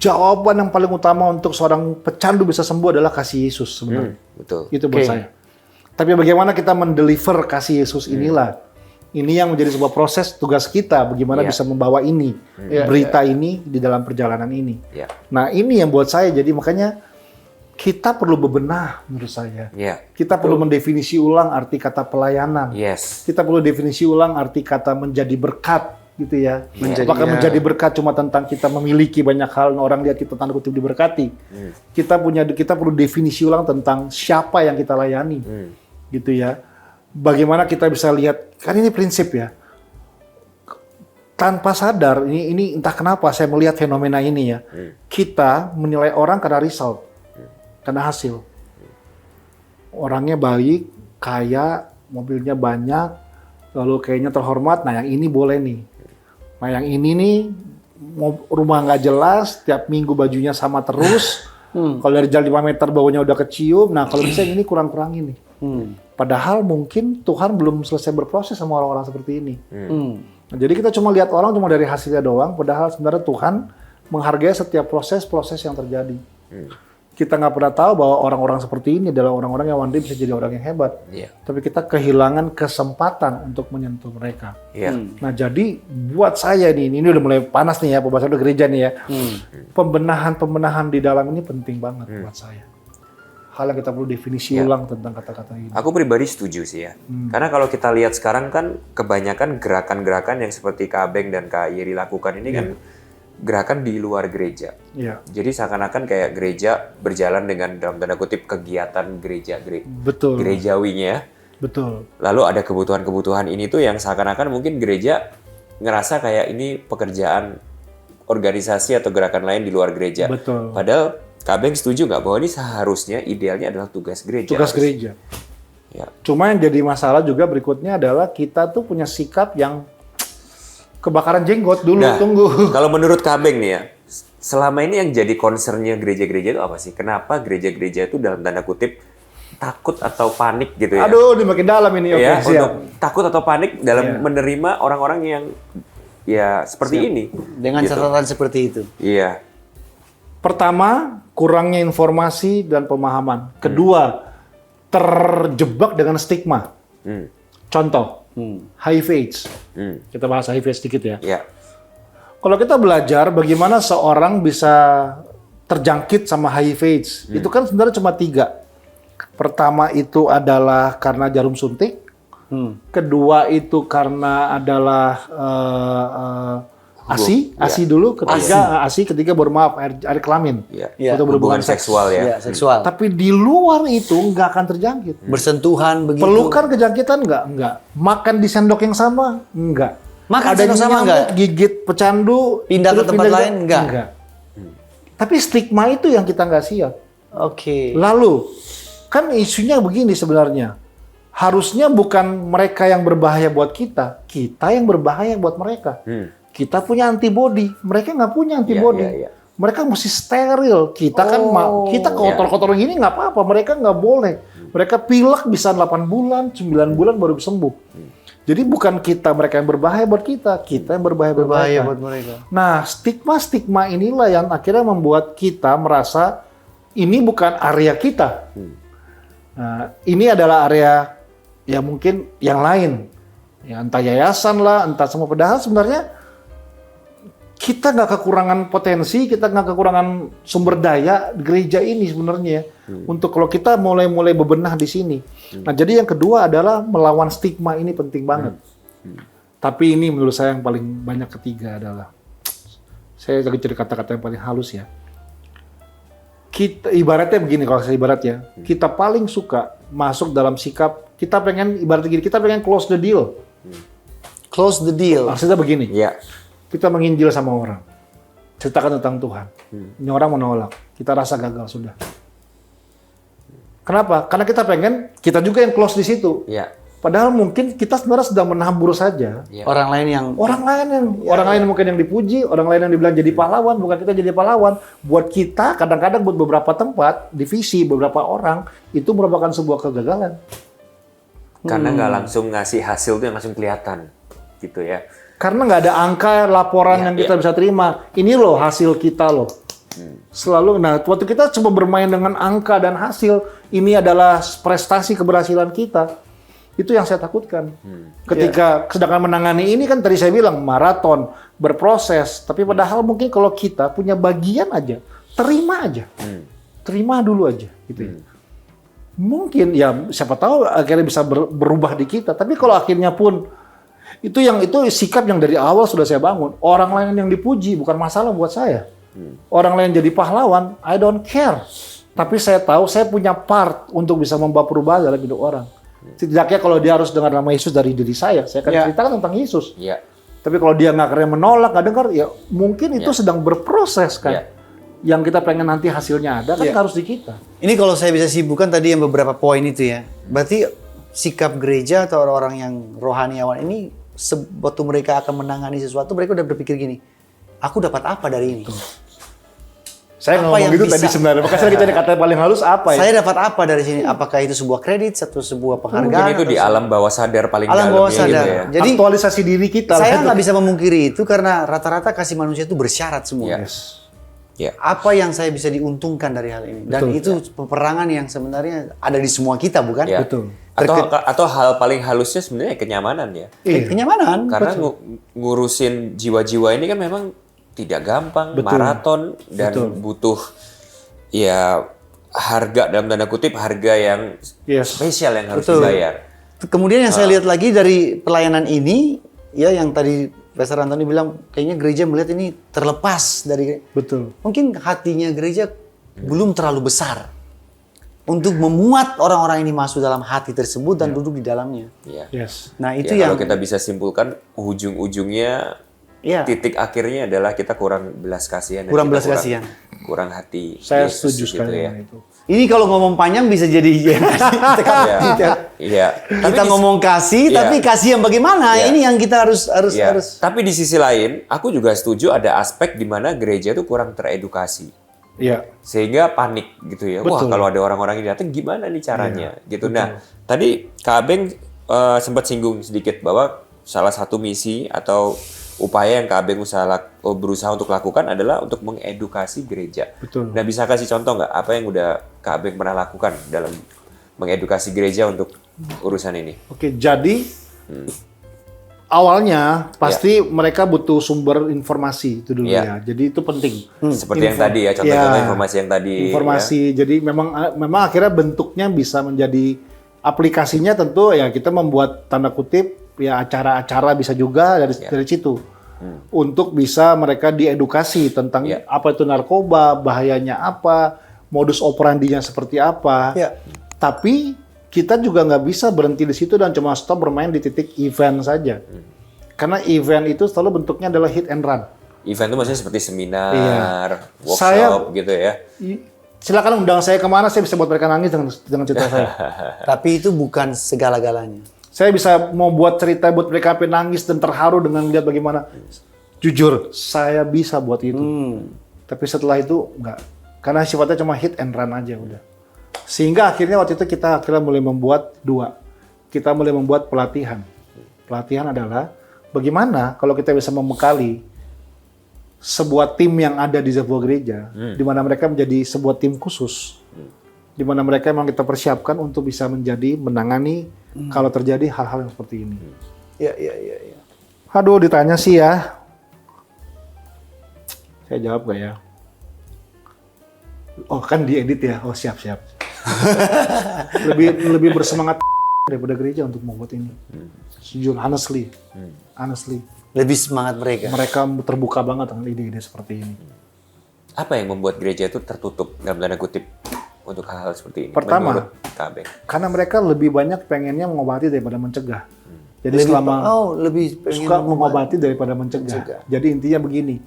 jawaban yang paling utama untuk seorang pecandu bisa sembuh adalah kasih Yesus sebenarnya. Betul. Itu buat saya. Tapi bagaimana kita mendeliver kasih Yesus inilah. Ini yang menjadi sebuah proses tugas kita, bagaimana bisa membawa ini, berita ini di dalam perjalanan ini. Nah ini yang buat saya, jadi makanya kita perlu bebenah menurut saya. Kita perlu mendefinisi ulang arti kata pelayanan. Kita perlu definisi ulang arti kata menjadi berkat, gitu ya. Apakah menjadi berkat cuma tentang kita memiliki banyak hal, orang lihat kita tanda kutip diberkati. Kita perlu definisi ulang tentang siapa yang kita layani, gitu ya. Bagaimana kita bisa lihat, kan ini prinsip ya. Tanpa sadar, ini entah kenapa saya melihat fenomena ini ya. Kita menilai orang karena result, karena hasil. Orangnya baik, kaya, mobilnya banyak, lalu kayaknya terhormat, nah yang ini boleh nih. Nah yang ini nih, rumah nggak jelas, tiap minggu bajunya sama terus. Kalau dari jalan 5 meter baunya udah kecium, nah kalau bisa ini kurang-kurang ini. Padahal mungkin Tuhan belum selesai berproses sama orang-orang seperti ini. Nah, jadi kita cuma lihat orang cuma dari hasilnya doang, padahal sebenarnya Tuhan menghargai setiap proses-proses yang terjadi. Kita nggak pernah tahu bahwa orang-orang seperti ini adalah orang-orang yang one day bisa jadi orang yang hebat. Tapi kita kehilangan kesempatan untuk menyentuh mereka. Nah jadi buat saya ini udah mulai panas nih ya, pembahasan gereja nih ya. Pembenahan di dalam ini penting banget buat saya. Hal yang kita perlu definisi ulang tentang kata-kata ini. Aku pribadi setuju sih ya. Karena kalau kita lihat sekarang kan kebanyakan gerakan-gerakan yang seperti Kak Abeng dan Kak Yeri lakukan ini kan gerakan di luar gereja. Jadi seakan-akan kayak gereja berjalan dengan dalam tanda kutip kegiatan gerejawinya. Betul. Lalu ada kebutuhan-kebutuhan ini tuh yang seakan-akan mungkin gereja ngerasa kayak ini pekerjaan organisasi atau gerakan lain di luar gereja. Betul. Padahal Kak Abeng setuju nggak bahwa ini seharusnya idealnya adalah tugas gereja? Tugas gereja. Cuma yang jadi masalah juga berikutnya adalah kita tuh punya sikap yang kebakaran jenggot dulu, tunggu. Kalau menurut Kak Abeng nih ya, selama ini yang jadi concernnya gereja-gereja itu apa sih? Kenapa gereja-gereja itu dalam tanda kutip takut atau panik gitu ya? Aduh, ini makin dalam ini. Ya, untuk takut atau panik dalam menerima orang-orang yang ya seperti ini. Dengan catatan seperti itu. Pertama, kurangnya informasi dan pemahaman. Kedua, terjebak dengan stigma. Contoh, HIV/AIDS. Kita bahas HIV sedikit ya. Ya. Kalau kita belajar bagaimana seorang bisa terjangkit sama HIV/AIDS, itu kan sebenarnya cuma 3. Pertama itu adalah karena jarum suntik. Kedua itu karena adalah ASI dulu, ketiga baru maaf air kelamin. Iya. Atau Hubungan seksual ya. Seksual. Tapi di luar itu nggak akan terjangkit. Bersentuhan begitu. Pelukan kejangkitan nggak. Makan di sendok yang sama nggak. Makan Ada sendok sama nyamuk, nggak? gigit pecandu, Pindah ke terus tempat lain nggak. Tapi stigma itu yang kita nggak siap. Oke. Lalu kan isunya begini sebenarnya. Harusnya bukan mereka yang berbahaya buat kita yang berbahaya buat mereka. Kita punya antibody, mereka nggak punya antibody. Iya. Mereka mesti steril. Kita kan kita kotor-kotor gini nggak apa-apa, mereka nggak boleh. Mereka pilek bisa 8 bulan, 9 bulan baru sembuh. Jadi bukan mereka yang berbahaya buat kita yang berbahaya buat mereka. Nah, stigma inilah yang akhirnya membuat kita merasa ini bukan area kita. Nah, ini adalah area ya mungkin yang lain. Ya, entah yayasan lah, entah semua. Padahal sebenarnya kita nggak kekurangan potensi, kita nggak kekurangan sumber daya di gereja ini sebenarnya. Untuk kalau kita mulai bebenah di sini. Nah, jadi yang kedua adalah melawan stigma ini penting banget. Tapi ini menurut saya yang paling banyak ketiga adalah, saya lagi cari kata-kata yang paling halus ya. Kita ibaratnya begini, kalau saya ibarat ya, kita paling suka masuk dalam sikap, kita pengen close the deal. Close the deal. Maksudnya begini. Iya. Kita menginjil sama orang, ceritakan tentang Tuhan. Ini orang menolak, kita rasa gagal sudah. Kenapa? Karena kita juga yang close di situ. Iya. Padahal mungkin kita sebenarnya sedang menabur saja. Iya. Orang lain mungkin yang dipuji, orang lain yang dibilang jadi pahlawan, bukan kita jadi pahlawan. Buat kita, kadang-kadang buat beberapa tempat, divisi, beberapa orang, itu merupakan sebuah kegagalan. Karena nggak langsung ngasih hasil tuh yang langsung kelihatan, gitu ya. Karena nggak ada angka laporan yang kita bisa terima. Ini loh hasil kita loh. Selalu, waktu kita coba bermain dengan angka dan hasil, ini adalah prestasi keberhasilan kita. Itu yang saya takutkan. Ketika sedangkan menangani ini kan tadi saya bilang maraton, berproses. Tapi padahal mungkin kalau kita punya bagian aja, terima aja. Terima dulu aja. Gitu ya. Mungkin ya siapa tahu akhirnya bisa berubah di kita. Tapi kalau akhirnya pun itu sikap yang dari awal sudah saya bangun. Orang lain yang dipuji bukan masalah buat saya. Orang lain jadi pahlawan, I don't care. Tapi saya tahu saya punya part untuk bisa membawa perubahan dalam hidup orang. Setidaknya kalau dia harus dengar nama Yesus dari diri saya akan ceritakan tentang Yesus. Tapi kalau dia nggak keren menolak, nggak dengar, ya mungkin itu sedang berproses kan. Yang kita pengen nanti hasilnya ada kan harus di kita. Ini kalau saya bisa sibukkan tadi yang beberapa poin itu ya. Berarti sikap gereja atau orang-orang yang rohaniawan ini waktu mereka akan menangani sesuatu, mereka udah berpikir gini, aku dapat apa dari ini? Saya ngomong gitu tadi sebenarnya, makanya saya cari kata paling halus apa ya? Saya dapat apa dari sini? Apakah itu sebuah kredit, sebuah penghargaan? Mungkin itu di alam bawah sadar paling alam dalamnya bawah sadar. gitu ya. Jadi aktualisasi diri kita. Saya nggak bisa memungkiri itu karena rata-rata kasih manusia itu bersyarat semua. Apa yang saya bisa diuntungkan dari hal ini? Dan itu peperangan yang sebenarnya ada di semua kita, bukan? Betul. Atau hal paling halusnya sebenarnya kenyamanan ya. Kenyamanan. Karena ngurusin jiwa-jiwa ini kan memang tidak gampang, maraton dan butuh ya harga dalam tanda kutip harga yang spesial yang harus dibayar. Kemudian yang saya lihat lagi dari pelayanan ini ya yang tadi Pastor Antoni bilang kayaknya gereja melihat ini terlepas dari mungkin hatinya gereja belum terlalu besar untuk memuat orang-orang ini masuk dalam hati tersebut dan duduk di dalamnya. Nah, itu yang kalau kita bisa simpulkan ujung-ujungnya titik akhirnya adalah kita kurang belas kasihan, kurang hati. Saya Yesus, setuju sekali dengan itu. Ini kalau ngomong panjang bisa jadi kita ngomong kasih, tapi kasih yang bagaimana? Ini yang kita harus. Tapi di sisi lain, aku juga setuju ada aspek di mana gereja itu kurang teredukasi. Sehingga panik gitu ya. Wah, kalau ada orang-orang yang datang gimana nih caranya? Gitu. Nah, tadi Kak Abeng sempat singgung sedikit bahwa salah satu misi atau upaya yang Kak Abeng berusaha untuk lakukan adalah untuk mengedukasi gereja. Nah, bisa kasih contoh nggak apa yang udah Kak Abeng pernah lakukan dalam mengedukasi gereja untuk urusan ini? Oke, jadi Awalnya pasti mereka butuh sumber informasi itu dulu ya. Jadi itu penting. Seperti yang tadi ya, contoh-contoh informasi yang tadi. Informasi. Jadi memang akhirnya bentuknya bisa menjadi aplikasinya tentu ya kita membuat tanda kutip ya acara-acara bisa juga dari situ. Untuk bisa mereka diedukasi tentang apa itu narkoba, bahayanya apa, modus operandinya seperti apa. Tapi kita juga nggak bisa berhenti di situ dan cuma stop bermain di titik event saja. Karena event itu selalu bentuknya adalah hit and run. Event itu maksudnya seperti seminar, workshop gitu ya. Silakan undang saya kemana, saya bisa buat mereka nangis dengan cerita saya. Tapi itu bukan segala-galanya. Saya bisa mau buat cerita buat mereka sampai nangis dan terharu dengan lihat bagaimana. Jujur, saya bisa buat itu. Tapi setelah itu enggak. Karena sifatnya cuma hit and run aja udah. Sehingga akhirnya waktu itu kita mulai membuat dua. Kita mulai membuat pelatihan. Pelatihan adalah bagaimana kalau kita bisa membekali sebuah tim yang ada di sebuah gereja, di mana mereka menjadi sebuah tim khusus, di mana mereka memang kita persiapkan untuk bisa menangani kalau terjadi hal-hal yang seperti ini. Iya. Aduh, ditanya sih ya. Saya jawab gak ya? Oh, kan diedit ya. Oh, siap. lebih bersemangat daripada gereja untuk membuat ini. Jujur, honestly. Lebih semangat mereka. Mereka terbuka banget dengan ide-ide seperti ini. Apa yang membuat gereja itu tertutup dalam tanda kutip untuk hal-hal seperti ini? Pertama, KB. karena mereka lebih banyak pengennya mengobati daripada mencegah. Jadi lebih suka mengobati daripada mencegah. Jadi intinya begini,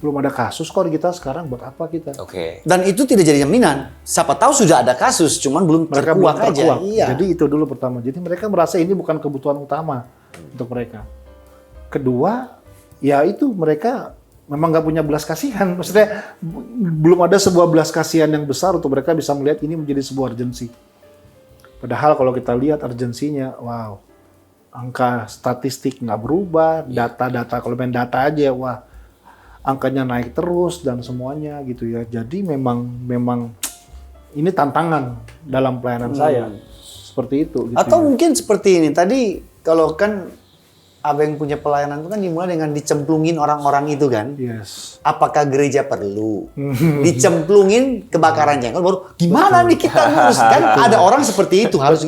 belum ada kasus kok kita sekarang, buat apa kita? Oke. Dan itu tidak jadi jaminan. Siapa tahu sudah ada kasus, cuman belum Mereka terkuak belum aja. terkuak. Iya. Jadi itu dulu pertama. Jadi mereka merasa ini bukan kebutuhan utama untuk mereka. Kedua, ya itu mereka memang nggak punya belas kasihan. Maksudnya belum ada sebuah belas kasihan yang besar untuk mereka bisa melihat ini menjadi sebuah urgensi. Padahal kalau kita lihat urgensinya, wow, angka statistik nggak berubah, data-data kalau main data aja, wah, angkanya naik terus dan semuanya gitu ya. Jadi memang ini tantangan dalam pelayanan saya seperti itu. Gitu Atau ya. mungkin seperti ini. Tadi kalau kan Abeng punya pelayanan itu kan dimulai dengan dicemplungin orang-orang itu kan. Yes. Apakah gereja perlu dicemplungin kebakaran jengkol baru gimana nih kita ngurus kan ada orang seperti itu harus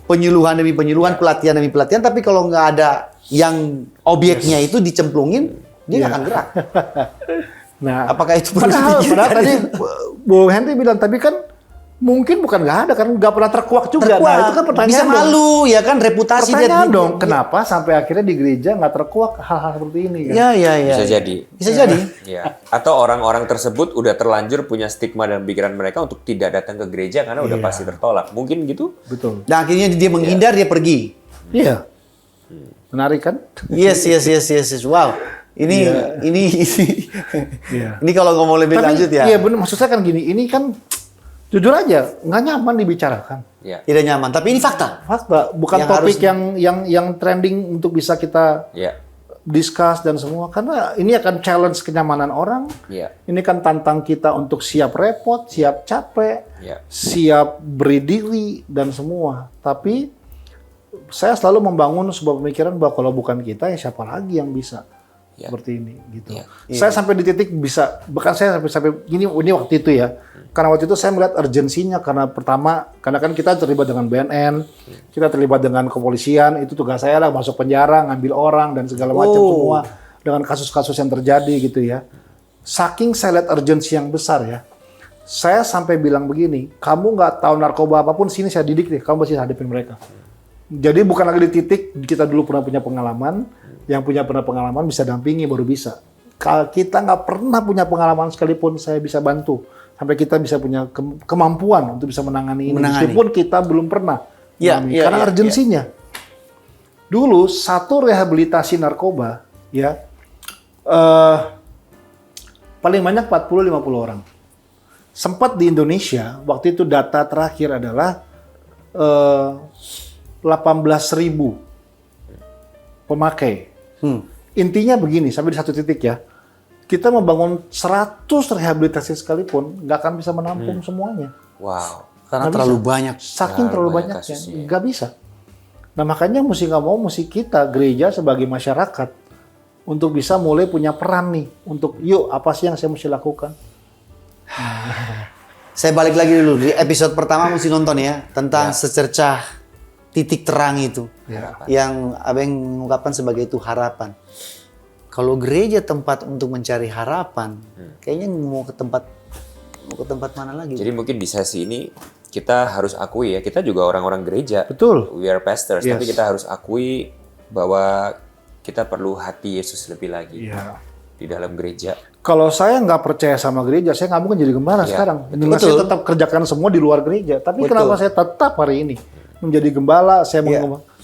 penyuluhan demi penyuluhan, pelatihan demi pelatihan, tapi kalau nggak ada yang objeknya itu dicemplungin dia nggak akan gerak. Nah, apakah itu perlu padahal dipikirkan? tadi Bu Henry bilang, tapi kan mungkin bukan nggak ada, kan nggak pernah terkuak juga. Nah, itu kan pertanyaan bisa malu ya kan, reputasi pertanyaan dong. Kenapa sampai akhirnya di gereja nggak terkuak hal-hal seperti ini kan? Iya. Bisa jadi. Bisa jadi. Ya. Atau orang-orang tersebut udah terlanjur punya stigma dalam pikiran mereka untuk tidak datang ke gereja karena udah pasti tertolak. Mungkin gitu? Betul. Dan akhirnya dia menghindar, dia pergi. Iya. Menarik kan? Yes. Wow. Ini kalau ngomong lebih lanjut ya. Iya benar, maksud saya kan gini, ini kan jujur aja nggak nyaman dibicarakan. Ya. Tidak nyaman, tapi ini fakta. Fakta, bukan Yang topik yang trending untuk bisa kita discuss dan semua, karena ini akan challenge kenyamanan orang. Ini kan tantang kita untuk siap repot, siap capek, siap beri diri dan semua. Tapi saya selalu membangun sebuah pemikiran bahwa kalau bukan kita ya siapa lagi yang bisa seperti ini gitu. Saya sampai di titik bisa, bahkan saya sampai ini waktu itu ya. Karena waktu itu saya melihat urgensinya, karena pertama karena kan kita terlibat dengan BNN, kita terlibat dengan kepolisian, itu tugas saya lah masuk penjara, ngambil orang dan segala macam semua dengan kasus-kasus yang terjadi gitu ya. Saking saya lihat urgensi yang besar ya. Saya sampai bilang begini, kamu nggak tahu narkoba apapun, sini saya didik deh, kamu pasti hadapin mereka. Jadi bukan lagi di titik kita dulu pernah punya pengalaman, yang pernah pengalaman bisa dampingi baru bisa. Kalau kita nggak pernah punya pengalaman sekalipun, saya bisa bantu sampai kita bisa punya kemampuan untuk bisa menangani ini. Meskipun kita belum pernah, karena urgensinya. Dulu satu rehabilitasi narkoba, ya paling banyak 40-50 orang. Sempat di Indonesia waktu itu data terakhir adalah 18.000 pemakai. Intinya begini, sampai di satu titik ya, kita membangun 100 rehabilitasi sekalipun nggak akan bisa menampung semuanya. Wow. Karena terlalu banyak. Saking terlalu banyaknya, nggak bisa. Nah makanya mesti nggak mau, mesti kita gereja sebagai masyarakat untuk bisa mulai punya peran nih. Untuk yuk apa sih yang saya mesti lakukan. Saya balik lagi dulu, di episode pertama mesti nonton ya. Tentang secercah titik terang itu. Yang Abeng mengungkapkan sebagai itu harapan. Kalau gereja tempat untuk mencari harapan, kayaknya mau ke tempat mana lagi? Jadi mungkin di sesi ini kita harus akui ya, kita juga orang-orang gereja. Betul. We are pastors, Yes. tapi kita harus akui bahwa kita perlu hati Yesus lebih lagi di dalam gereja. Kalau saya nggak percaya sama gereja, saya nggak mungkin jadi gembala sekarang. Dengan saya tetap kerjakan semua di luar gereja. Tapi kenapa saya tetap hari ini menjadi gembala? Saya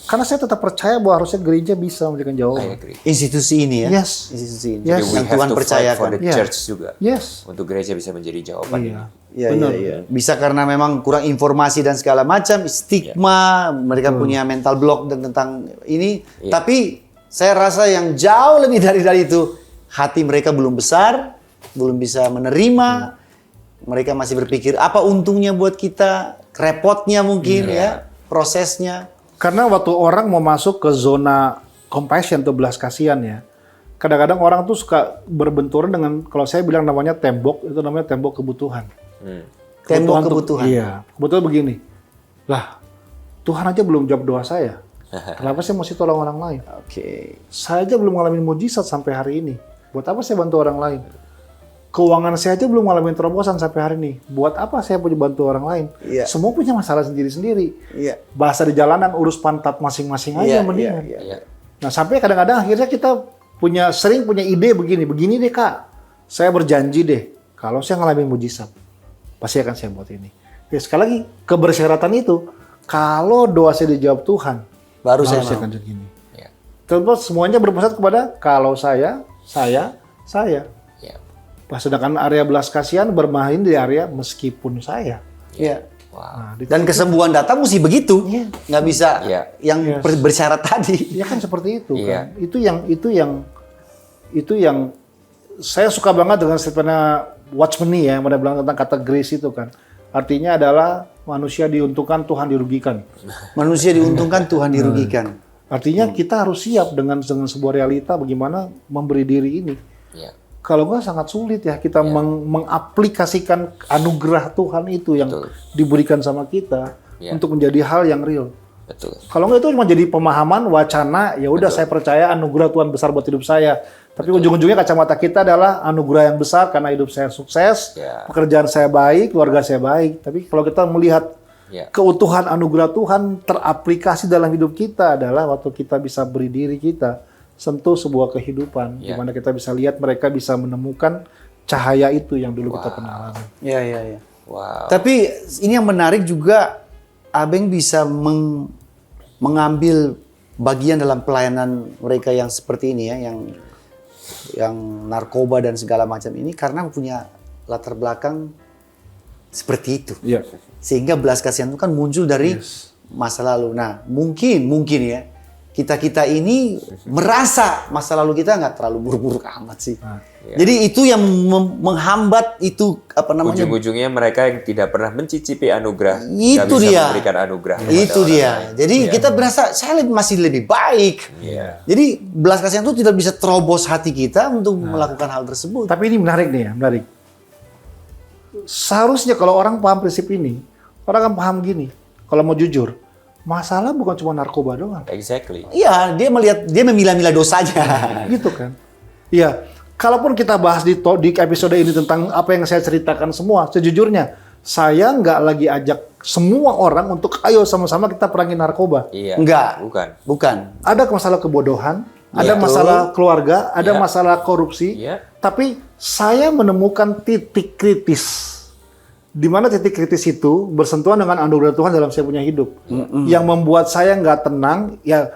karena saya tetap percaya bahwa harusnya gereja bisa memberikan jawaban. Institusi ini ya. Yes. Institusi ini. Yes. We Yang have Tuhan to fight percayakan. for the church juga. Yes. Untuk gereja bisa menjadi jawaban ini. Iya. Bisa karena memang kurang informasi dan segala macam, stigma, mereka punya mental block dan tentang ini. Tapi saya rasa yang jauh lebih dari itu, hati mereka belum besar, belum bisa menerima. Mereka masih berpikir apa untungnya buat kita, repotnya mungkin ya, prosesnya. Karena waktu orang mau masuk ke zona compassion atau belas kasihan ya, kadang-kadang orang tuh suka berbenturan dengan, kalau saya bilang namanya tembok, itu namanya tembok kebutuhan. Tembok kebutuhan. Iya, kebetulan begini. Lah, Tuhan aja belum jawab doa saya. Kenapa saya mesti tolong orang lain? Oke. Saya aja belum ngalamin mujizat sampai hari ini. Buat apa saya bantu orang lain? Keuangan saya aja belum ngalamin terobosan sampai hari ini. Buat apa saya punya bantu orang lain? Iya. Semua punya masalah sendiri-sendiri. Iya. Bahasa di jalanan urus pantat masing-masing aja mendingan. Iya. Nah sampai kadang-kadang akhirnya kita sering punya ide begini deh Kak. Saya berjanji deh, kalau saya ngalamin mujizat, pasti akan saya buat ini. Ya sekali lagi, kebersyaratan itu, kalau doa saya dijawab Tuhan, Baru saya akan begini. Terus semuanya berpusat kepada kalau saya. Pas sedangkan area belas kasihan bermain di area meskipun saya. Iya. Nah, Dan kesembuhan data mesti begitu, nggak bisa yang bersyarat tadi. Ya kan seperti itu kan. Itu yang saya suka banget dengan statementnya Watchmeni ya, yang pada bilang tentang kata grace itu kan. Artinya adalah manusia diuntungkan, Tuhan dirugikan. Manusia diuntungkan, Tuhan dirugikan. Artinya kita harus siap dengan sebuah realita bagaimana memberi diri ini. Kalau nggak sangat sulit ya kita mengaplikasikan anugerah Tuhan itu yang diberikan sama kita untuk menjadi hal yang real. Betul. Kalau nggak itu cuma jadi pemahaman, wacana, ya udah saya percaya anugerah Tuhan besar buat hidup saya. Tapi ujung-ujungnya kacamata kita adalah anugerah yang besar karena hidup saya sukses, pekerjaan saya baik, keluarga saya baik. Tapi kalau kita melihat keutuhan anugerah Tuhan teraplikasi dalam hidup kita adalah waktu kita bisa beri diri kita sentuh sebuah kehidupan di mana kita bisa lihat mereka bisa menemukan cahaya itu yang dulu kita pernah alami. Iya. Wow. Tapi ini yang menarik juga, Abeng bisa mengambil bagian dalam pelayanan mereka yang seperti ini ya, yang narkoba dan segala macam ini karena punya latar belakang seperti itu. Iya. Sehingga belas kasihan itu kan muncul dari masa lalu. Nah, mungkin ya kita ini merasa masa lalu kita nggak terlalu buruk-buruk amat sih. Jadi itu yang menghambat itu apa namanya? Ujung-ujungnya mereka yang tidak pernah mencicipi anugerah, nggak Itu bisa dia. memberikan anugerah. Itu dia. Jadi kita berasa saya masih lebih baik. Jadi belas kasihan itu tidak bisa terobos hati kita untuk melakukan hal tersebut. Tapi ini menarik nih ya, menarik. Seharusnya kalau orang paham prinsip ini, orang kan paham gini. Kalau mau jujur, masalah bukan cuma narkoba doang. Exactly. Iya, dia memilah-milah dosanya. Gitu kan. Iya. Kalaupun kita bahas di episode ini tentang apa yang saya ceritakan semua, sejujurnya saya nggak lagi ajak semua orang untuk ayo sama-sama kita perangi narkoba. Iya. Enggak. Bukan. Ada masalah kebodohan, ada masalah keluarga, ada masalah korupsi. Tapi saya menemukan titik kritis. Di mana titik kritis itu bersentuhan dengan anugerah Tuhan dalam saya punya hidup. Yang membuat saya nggak tenang, ya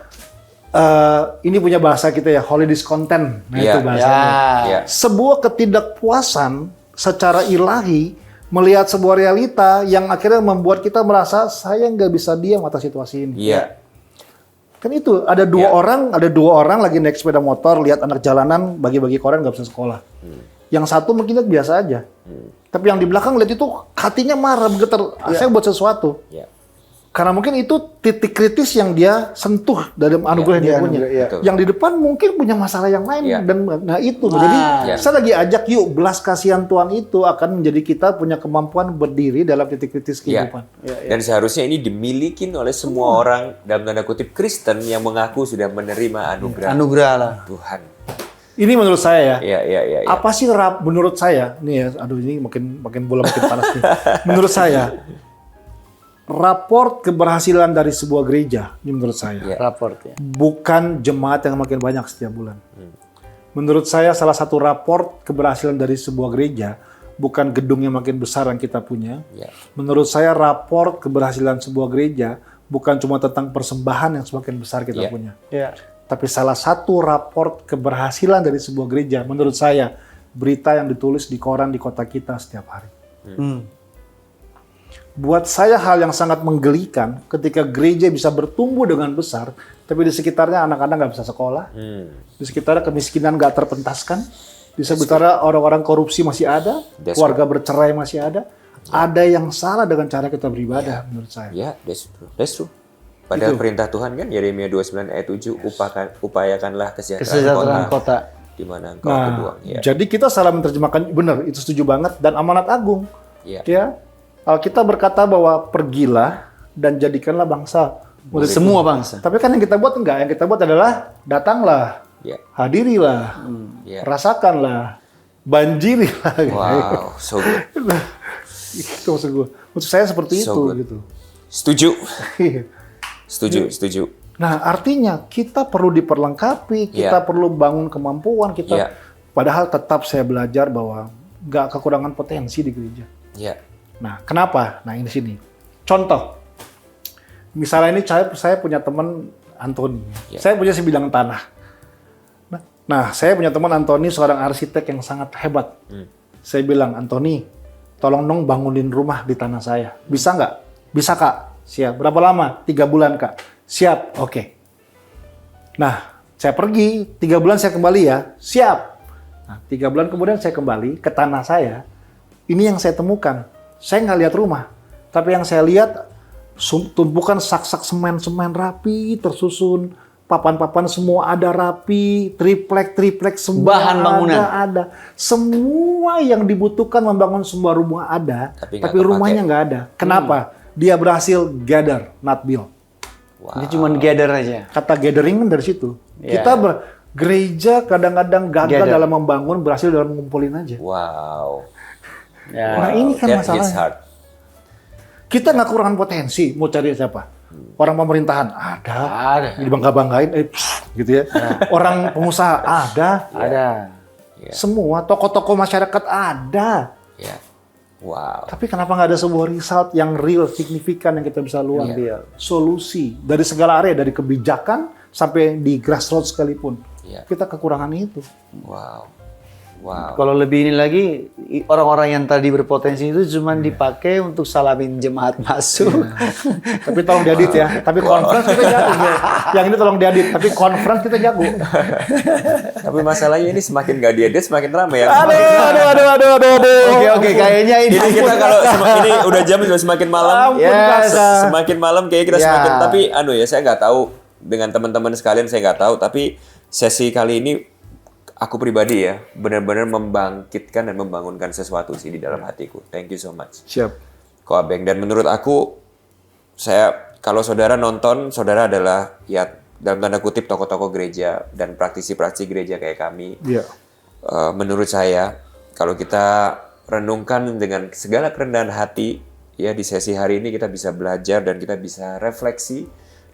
ini punya bahasa kita ya, holy discontent. Nah itu bahasanya. Sebuah ketidakpuasan secara ilahi melihat sebuah realita yang akhirnya membuat kita merasa saya nggak bisa diam atas situasi ini. Kan itu ada dua orang lagi naik sepeda motor lihat anak jalanan bagi-bagi koran nggak bisa sekolah. Yang satu mungkin lihat biasa aja. Tapi yang di belakang lihat itu hatinya marah, bergetar. Saya buat sesuatu. Karena mungkin itu titik kritis yang dia sentuh dari anugerah yang dia punya. Yang di depan mungkin punya masalah yang lain dan itu. Jadi saya lagi ajak yuk belas kasihan Tuhan itu akan menjadi kita punya kemampuan berdiri dalam titik kritis kehidupan. Dan seharusnya ini dimiliki oleh semua orang dalam tanda kutip Kristen yang mengaku sudah menerima anugerah lah Tuhan. Ini menurut saya ya. Iya. Apa sih menurut saya? Nih ya, aduh ini makin bola makin panas nih. Menurut saya raport keberhasilan dari sebuah gereja, ini menurut saya. Raport ya. Bukan jemaat yang makin banyak setiap bulan. Menurut saya salah satu raport keberhasilan dari sebuah gereja bukan gedung yang makin besar yang kita punya. Menurut saya raport keberhasilan sebuah gereja bukan cuma tentang persembahan yang semakin besar kita punya. Tapi salah satu raport keberhasilan dari sebuah gereja menurut saya berita yang ditulis di koran di kota kita setiap hari. Buat saya hal yang sangat menggelikan ketika gereja bisa bertumbuh dengan besar, tapi di sekitarnya anak-anak nggak bisa sekolah, di sekitarnya kemiskinan nggak terpentaskan, di sekitarnya orang-orang korupsi masih ada, keluarga bercerai masih ada yang salah dengan cara kita beribadah menurut saya. That's true. Padahal perintah Tuhan kan Yeremia 29 ayat 7, upayakanlah kesejahteraan kota di mana engkau berjuang. Jadi kita salah menerjemahkan, benar, itu setuju banget, dan amanat agung. Alkitab berkata bahwa pergilah dan jadikanlah bangsa murid semua bangsa. Tapi kan yang kita buat enggak, yang kita buat adalah datanglah, hadirilah, rasakanlah, banjirilah. Wow, so good. Itu maksud gue. Maksud saya seperti itu gitu. Setuju. Nah, artinya kita perlu diperlengkapi, kita perlu bangun kemampuan kita. Padahal tetap saya belajar bahwa nggak kekurangan potensi di gereja. Nah, kenapa? Nah, ini sini. Contoh. Misalnya ini saya punya teman Antoni. Saya punya sebidang tanah. Nah, saya punya teman Antoni, seorang arsitek yang sangat hebat. Saya bilang, Antoni, tolong dong bangunin rumah di tanah saya. Bisa nggak? Bisa, Kak. Siap. Berapa lama? 3 bulan, Kak. Siap. Oke. Nah, saya pergi. 3 bulan saya kembali ya. Siap. Nah, 3 bulan kemudian saya kembali ke tanah saya. Ini yang saya temukan. Saya nggak lihat rumah, tapi yang saya lihat tumpukan sak-sak semen rapi, tersusun, papan-papan semua ada rapi, triplek semua bahan bangunan ada. Semua yang dibutuhkan membangun sebuah rumah ada, tapi rumahnya nggak ada. Kenapa? Dia berhasil gather, not build. Dia cuma gather aja. Kata gathering kan dari situ. Kita gereja kadang-kadang gagal dalam membangun, berhasil dalam ngumpulin aja. Wow. Nah ini kan masalahnya. Kita nggak kurangan potensi, mau cari siapa? Orang pemerintahan ada. Dibangga-banggain, gitu ya. Orang pengusaha ada. Semua tokoh-tokoh masyarakat ada. Wow. Tapi kenapa nggak ada sebuah result yang real, signifikan yang kita bisa luang solusi dari segala area, dari kebijakan sampai di grassroots sekalipun. Kita kekurangan itu. Wow. Kalau lebih ini lagi, orang-orang yang tadi berpotensi itu cuma dipakai untuk salamin jemaat masuk. Tapi tolong diedit ya. Tapi conference kita jago. Yang ini tolong diedit. Tapi conference kita jago. Tapi masalahnya ini semakin gak diedit, semakin ramai ya. Aduh. Oke, kayaknya ini. Jadi kita kalau ini udah jam sudah semakin malam. Semakin malam kayaknya kita semakin. Tapi saya nggak tahu dengan teman-teman sekalian, saya nggak tahu. Tapi sesi kali ini aku pribadi ya, benar-benar membangkitkan dan membangunkan sesuatu sih di dalam hatiku. Thank you so much. Siap. Ko Abeng. Dan menurut aku, kalau saudara nonton, saudara adalah ya dalam tanda kutip tokoh-tokoh gereja dan praktisi-praktisi gereja kayak kami. Menurut saya, kalau kita renungkan dengan segala kerendahan hati, ya di sesi hari ini kita bisa belajar dan kita bisa refleksi,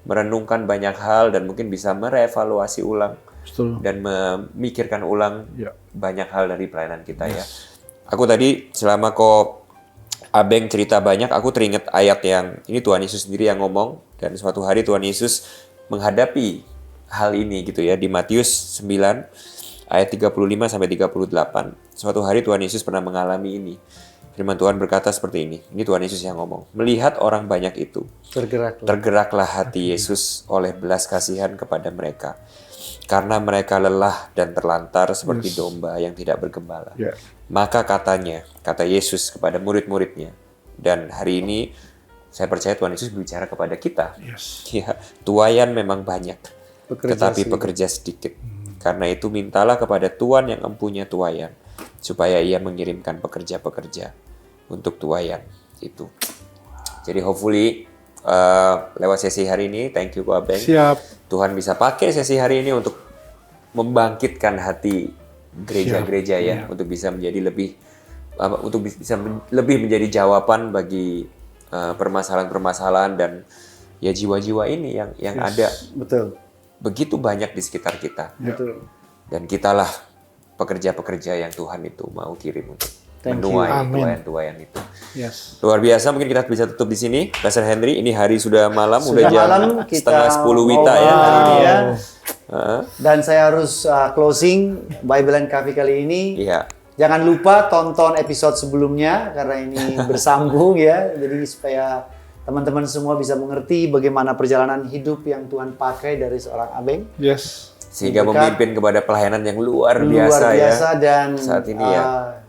merenungkan banyak hal dan mungkin bisa merevaluasi ulang. Betul. Dan memikirkan ulang banyak hal dari pelayanan kita ya. Aku tadi selama Abeng cerita banyak, aku teringat ayat yang ini Tuhan Yesus sendiri yang ngomong, dan suatu hari Tuhan Yesus menghadapi hal ini gitu ya di Matius 9 ayat 35 sampai 38. Suatu hari Tuhan Yesus pernah mengalami ini. Firman Tuhan berkata seperti ini. Ini Tuhan Yesus yang ngomong. Melihat orang banyak itu, tergeraklah hati Yesus oleh belas kasihan kepada mereka. Karena mereka lelah dan terlantar seperti domba yang tidak bergembala. Maka kata Yesus kepada murid-muridnya, dan hari ini saya percaya Tuhan Yesus berbicara kepada kita. Yes. Ya, tuaian memang banyak, tetapi pekerja sedikit. Karena itu mintalah kepada Tuhan yang empunya tuaian, supaya Ia mengirimkan pekerja-pekerja untuk tuaian itu. Jadi hopefully lewat sesi hari ini, thank you Ko Abeng. Siap. Tuhan bisa pakai sesi hari ini untuk membangkitkan hati gereja-gereja ya, untuk bisa menjadi lebih menjadi jawaban bagi permasalahan-permasalahan dan ya jiwa-jiwa ini yang ada. Betul. Begitu banyak di sekitar kita. Betul. Dan kitalah pekerja-pekerja yang Tuhan itu mau kirim untuk Thank menuai you. tuaian itu. Yes. Luar biasa, mungkin kita bisa tutup di sini. Pastor Henry, ini hari sudah malam, Sudah udah jam malam, kita setengah 10 Wita mau ya hari ini ya. Dan saya harus closing Bible and Coffee kali ini. Iya. Jangan lupa tonton episode sebelumnya karena ini bersambung ya. Jadi supaya teman-teman semua bisa mengerti bagaimana perjalanan hidup yang Tuhan pakai dari seorang Abeng. Yes. Sehingga Berkat. memimpin kepada pelayanan yang luar biasa ya. Dan saat ini ya.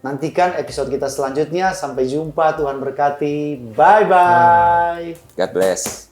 Nantikan episode kita selanjutnya. Sampai jumpa. Tuhan berkati. Bye-bye. God bless.